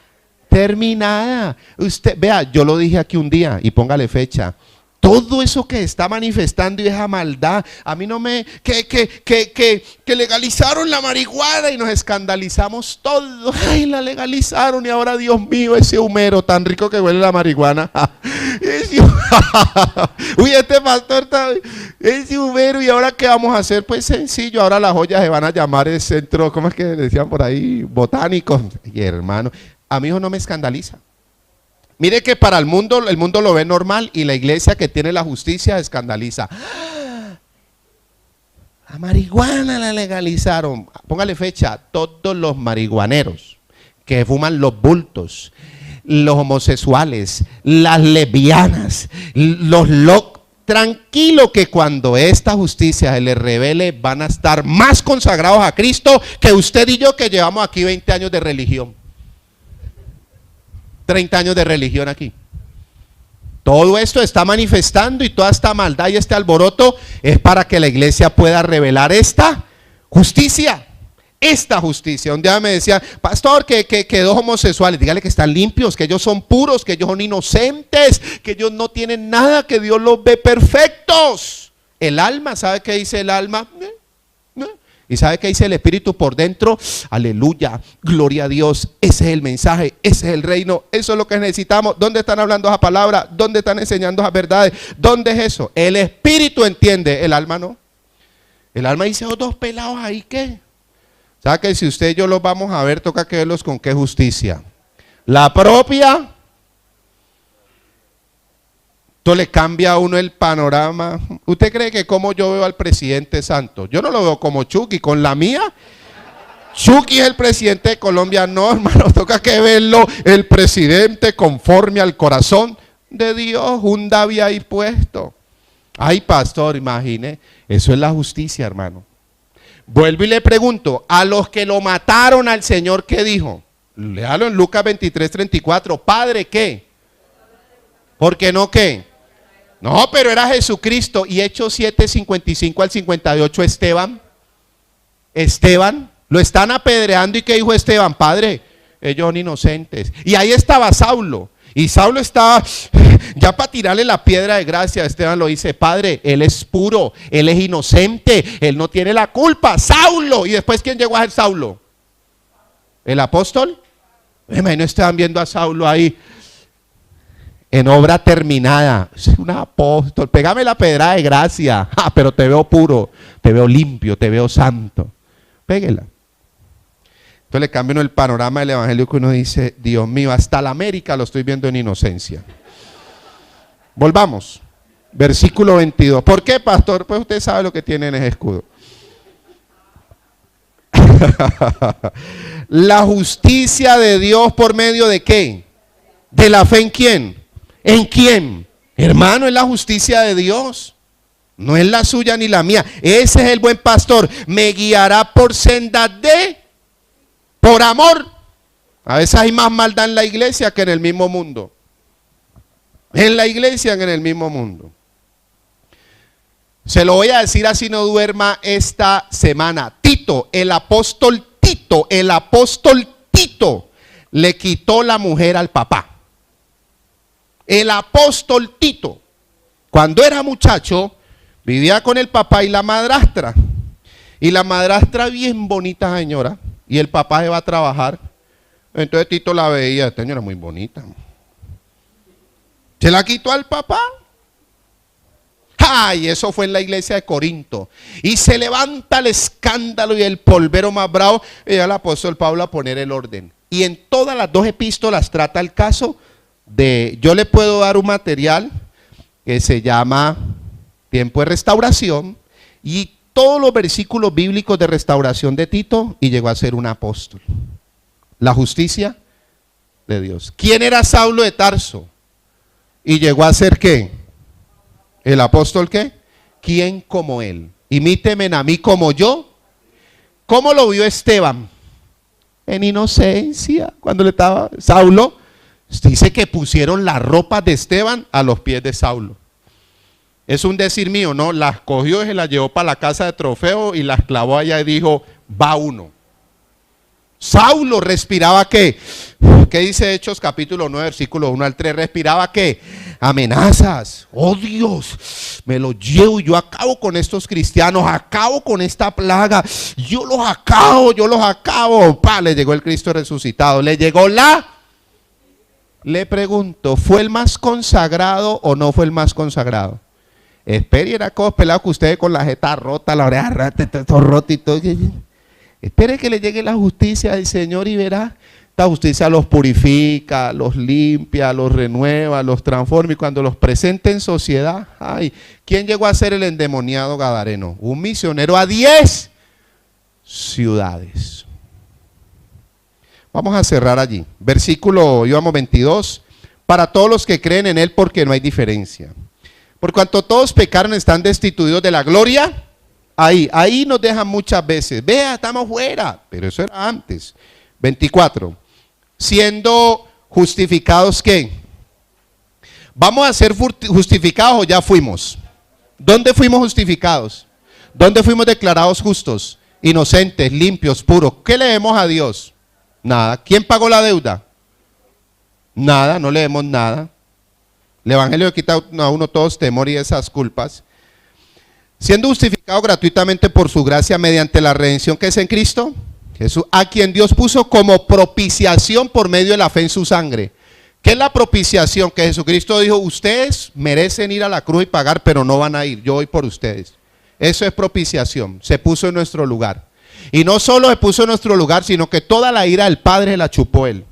terminada. Usted, vea, yo lo dije aquí un día y póngale fecha. Todo eso que está manifestando y esa maldad, a mí no me... Que legalizaron la marihuana y nos escandalizamos todos. Ay, la legalizaron y ahora, Dios mío, ese humero tan rico que huele la marihuana. Uy, este pastor está... Ese humero, ¿y ahora qué vamos a hacer? Pues sencillo, ahora las joyas se van a llamar el centro, ¿cómo es que decían por ahí? Botánicos. Y hermano, a mí eso no me escandaliza. Mire que para el mundo lo ve normal y la iglesia que tiene la justicia escandaliza. La marihuana la legalizaron. Póngale fecha, todos los marihuaneros que fuman los bultos, los homosexuales, las lesbianas, los locos. Tranquilo que cuando esta justicia se les revele van a estar más consagrados a Cristo que usted y yo que llevamos aquí 20 años de religión. 30 años de religión aquí. Todo esto está manifestando y toda esta maldad y este alboroto es para que la iglesia pueda revelar esta justicia. Esta justicia. Un día me decían, pastor, que dos homosexuales, dígale que están limpios, que ellos son puros, que ellos son inocentes, que ellos no tienen nada, que Dios los ve perfectos. El alma, ¿sabe qué dice el alma? ¿Y sabe qué dice el Espíritu por dentro? Aleluya, gloria a Dios, ese es el mensaje, ese es el reino, eso es lo que necesitamos. ¿Dónde están hablando esa palabra? ¿Dónde están enseñando esas verdades? ¿Dónde es eso? El Espíritu entiende, el alma no. El alma dice, dos pelados ahí, ¿qué? ¿Sabe que si usted y yo los vamos a ver, toca que verlos con qué justicia? La propia. Esto le cambia a uno el panorama. ¿Usted cree que como yo veo al presidente Santos? Yo no lo veo como Chucky, con la mía. Chucky es el presidente de Colombia. No, hermano, toca que verlo el presidente conforme al corazón de Dios. Un David ahí puesto. Ay, pastor, imagine. Eso es la justicia, hermano. Vuelvo y le pregunto, a los que lo mataron al Señor, ¿qué dijo? Léalo en Lucas 23:34. Padre, ¿qué? ¿Por qué no qué? No, pero era Jesucristo. Y Hechos 7:55 al 58, Esteban, lo están apedreando. ¿Y qué dijo Esteban? Padre, ellos son inocentes. Y ahí estaba Saulo. Y Saulo estaba ya para tirarle la piedra de gracia. Esteban lo dice, Padre, él es puro, él es inocente, él no tiene la culpa. Saulo. ¿Y después quién llegó a ser Saulo? ¿El apóstol? Me imagino estaban viendo a Saulo ahí en obra terminada. Es un apóstol. Pégame la pedra de gracia. Pero te veo puro, te veo limpio, te veo santo. Péguela. Entonces le cambia uno el panorama del evangelio, que uno dice, Dios mío, hasta la América lo estoy viendo en inocencia. Volvamos. Versículo 22. ¿Por qué, pastor? Pues usted sabe lo que tiene en ese escudo. La justicia de Dios por medio de ¿qué? De la fe en quién. ¿En quién? Hermano, es la justicia de Dios. No es la suya ni la mía. Ese es el buen pastor. Me guiará por sendas por amor. A veces hay más maldad en la iglesia que en el mismo mundo. En la iglesia que en el mismo mundo. Se lo voy a decir así no duerma esta semana. Tito, el apóstol Tito le quitó la mujer al papá. El apóstol Tito, cuando era muchacho, vivía con el papá y la madrastra. Y la madrastra bien bonita señora. Y el papá se va a trabajar. Entonces Tito la veía, esta señora muy bonita. Se la quitó al papá. ¡Ay! Eso fue en la iglesia de Corinto. Y se levanta el escándalo y el polvero más bravo. Y el apóstol Pablo a poner el orden. Y en todas las dos epístolas trata el caso de, yo le puedo dar un material que se llama Tiempo de Restauración. Y todos los versículos bíblicos de restauración de Tito. Y llegó a ser un apóstol. La justicia de Dios. ¿Quién era Saulo de Tarso? Y llegó a ser ¿qué? ¿El apóstol qué? ¿Quién como él? Imíteme a mí como yo. ¿Cómo lo vio Esteban? En inocencia. Cuando le estaba Saulo, dice que pusieron las ropas de Esteban a los pies de Saulo. Es un decir mío, ¿no? Las cogió y se las llevó para la casa de trofeo y las clavó allá y dijo, va uno. Saulo respiraba ¿qué? ¿Qué dice Hechos capítulo 9 versículo 1 al 3? Respiraba ¿qué? Amenazas. Oh Dios, me los llevo y yo acabo con estos cristianos, acabo con esta plaga, yo los acabo. Pa, le llegó el Cristo resucitado, le llegó le pregunto, ¿fue el más consagrado o no fue el más consagrado? Espere, era como pelado que usted con la jeta rota, la oreja rota, todo roto y todo. Espere que le llegue la justicia del Señor y verá. Esta justicia los purifica, los limpia, los renueva, los transforma y cuando los presenta en sociedad, ay, ¿quién llegó a ser el endemoniado gadareno? Un misionero a 10 ciudades. Vamos a cerrar allí. Versículo, íbamos 22. Para todos los que creen en él porque no hay diferencia. Por cuanto todos pecaron están destituidos de la gloria. Ahí nos dejan muchas veces. Vea, estamos fuera. Pero eso era antes. 24. Siendo justificados, ¿qué? ¿Vamos a ser justificados o ya fuimos? ¿Dónde fuimos justificados? ¿Dónde fuimos declarados justos? Inocentes, limpios, puros. ¿Qué le debemos a Dios? Nada. ¿Quién pagó la deuda? Nada, no le debemos nada. El Evangelio quita a uno todos temor y esas culpas. Siendo justificado gratuitamente por su gracia mediante la redención que es en Cristo Jesús, a quien Dios puso como propiciación por medio de la fe en su sangre. ¿Qué es la propiciación? Que Jesucristo dijo, ustedes merecen ir a la cruz y pagar, pero no van a ir, yo voy por ustedes. Eso es propiciación, se puso en nuestro lugar. Y no solo se puso en nuestro lugar, sino que toda la ira del Padre la chupó él.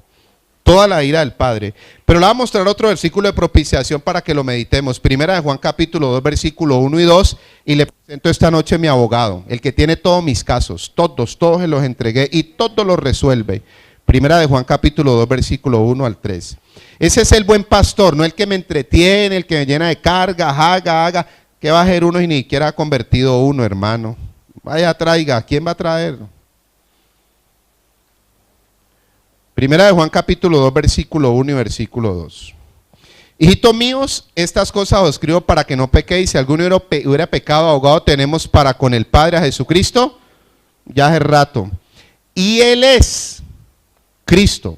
Toda la ira del Padre. Pero le voy a mostrar otro versículo de propiciación para que lo meditemos. Primera de Juan capítulo 2, versículo 1 y 2. Y le presento esta noche a mi abogado, el que tiene todos mis casos. Todos se los entregué y todos los resuelve. Primera de Juan capítulo 2, versículo 1 al 3. Ese es el buen pastor, no el que me entretiene, el que me llena de cargas, haga. ¿Qué va a hacer uno y ni siquiera ha convertido uno, hermano? Vaya, traiga. ¿Quién va a traer? Primera de Juan capítulo 2 versículo 1 y versículo 2. Hijitos míos, estas cosas os escribo para que no pequéis. Si alguno hubiera pecado, abogado tenemos para con el Padre a Jesucristo, ya hace rato. Y Él es Cristo,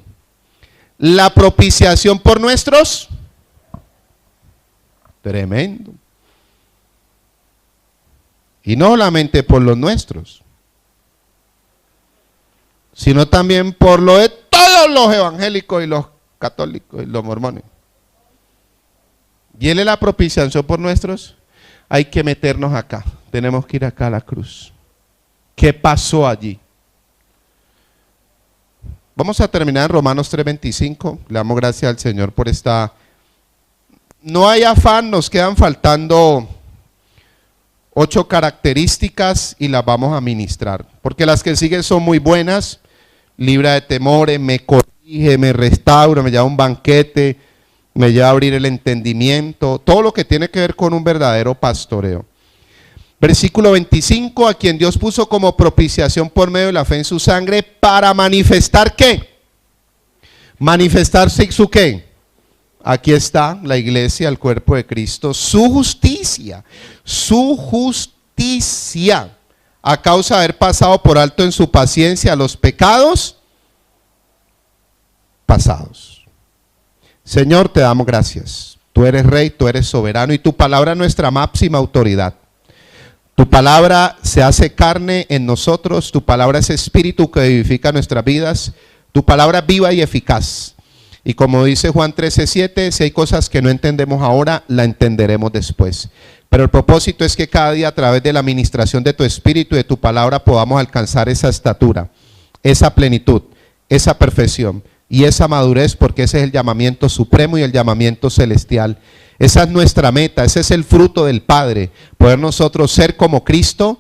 la propiciación por nuestros. Tremendo. Y no solamente por los nuestros, sino también por lo de todos los evangélicos y los católicos y los mormones. Y Él es la propiciación por nuestros. Hay que meternos acá, tenemos que ir acá a la cruz. ¿Qué pasó allí? Vamos a terminar en Romanos 3:25. Le damos gracias al Señor por esta. No hay afán, nos quedan faltando 8 características y las vamos a ministrar, porque las que siguen son muy buenas. Libra de temores, me corrige, me restaura, me lleva a un banquete, me lleva a abrir el entendimiento, todo lo que tiene que ver con un verdadero pastoreo. Versículo 25, a quien Dios puso como propiciación por medio de la fe en su sangre para manifestar ¿qué? Manifestarse su ¿qué? Aquí está la iglesia, el cuerpo de Cristo, su justicia, a causa de haber pasado por alto en su paciencia los pecados pasados. Señor, te damos gracias. Tú eres rey, tú eres soberano y tu palabra es nuestra máxima autoridad. Tu palabra se hace carne en nosotros, tu palabra es espíritu que vivifica nuestras vidas, tu palabra es viva y eficaz. Y como dice Juan 13:7, si hay cosas que no entendemos ahora, la entenderemos después. Pero el propósito es que cada día a través de la administración de tu espíritu y de tu palabra podamos alcanzar esa estatura, esa plenitud, esa perfección y esa madurez, porque ese es el llamamiento supremo y el llamamiento celestial. Esa es nuestra meta, ese es el fruto del Padre, poder nosotros ser como Cristo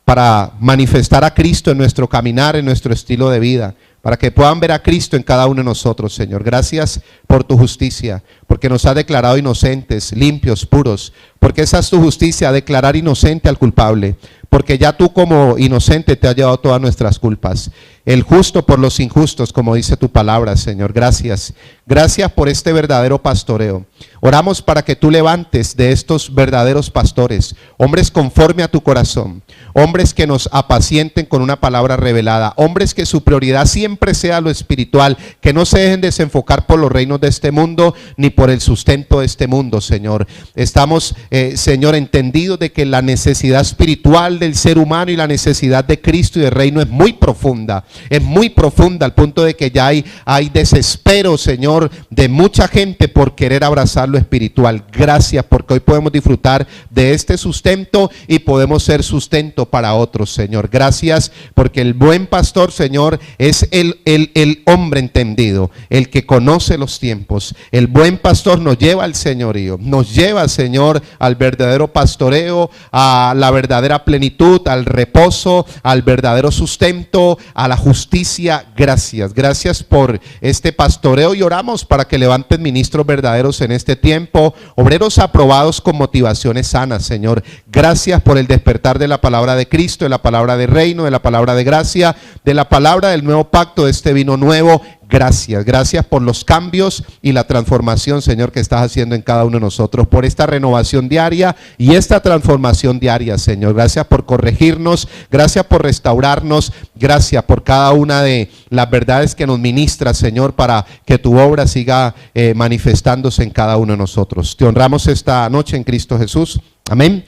para manifestar a Cristo en nuestro caminar, en nuestro estilo de vida, para que puedan ver a Cristo en cada uno de nosotros, Señor. Gracias por tu justicia, porque nos has declarado inocentes, limpios, puros, porque esa es tu justicia, declarar inocente al culpable, porque ya tú como inocente te has llevado todas nuestras culpas. El justo por los injustos, como dice tu palabra, Señor. Gracias. Gracias por este verdadero pastoreo. Oramos para que tú levantes de estos verdaderos pastores, hombres conforme a tu corazón, hombres que nos apacienten con una palabra revelada, hombres que su prioridad siempre sea lo espiritual, que no se dejen desenfocar por los reinos de este mundo, ni por el sustento de este mundo, Señor. Estamos, Señor, entendidos de que la necesidad espiritual del ser humano y la necesidad de Cristo y del reino es muy profunda al punto de que ya hay desespero, Señor, de mucha gente por querer abrazar lo espiritual. Gracias porque hoy podemos disfrutar de este sustento y podemos ser sustento para otros, Señor. Gracias porque el buen pastor, Señor, es el hombre entendido, el que conoce los tiempos. El buen pastor nos lleva al señorío, nos lleva, Señor, al verdadero pastoreo, a la verdadera plenitud, al reposo, al verdadero sustento, a la justicia. Gracias por este pastoreo y oramos para que levanten ministros verdaderos en este tiempo, obreros aprobados con motivaciones sanas, Señor. Gracias por el despertar de la palabra de Cristo, de la palabra de reino, de la palabra de gracia, de la palabra del nuevo pacto, de este vino nuevo. Gracias por los cambios y la transformación, Señor, que estás haciendo en cada uno de nosotros, por esta renovación diaria y esta transformación diaria, Señor. Gracias por corregirnos, gracias por restaurarnos, gracias por cada una de las verdades que nos ministras, Señor, para que tu obra siga manifestándose en cada uno de nosotros. Te honramos esta noche en Cristo Jesús. Amén.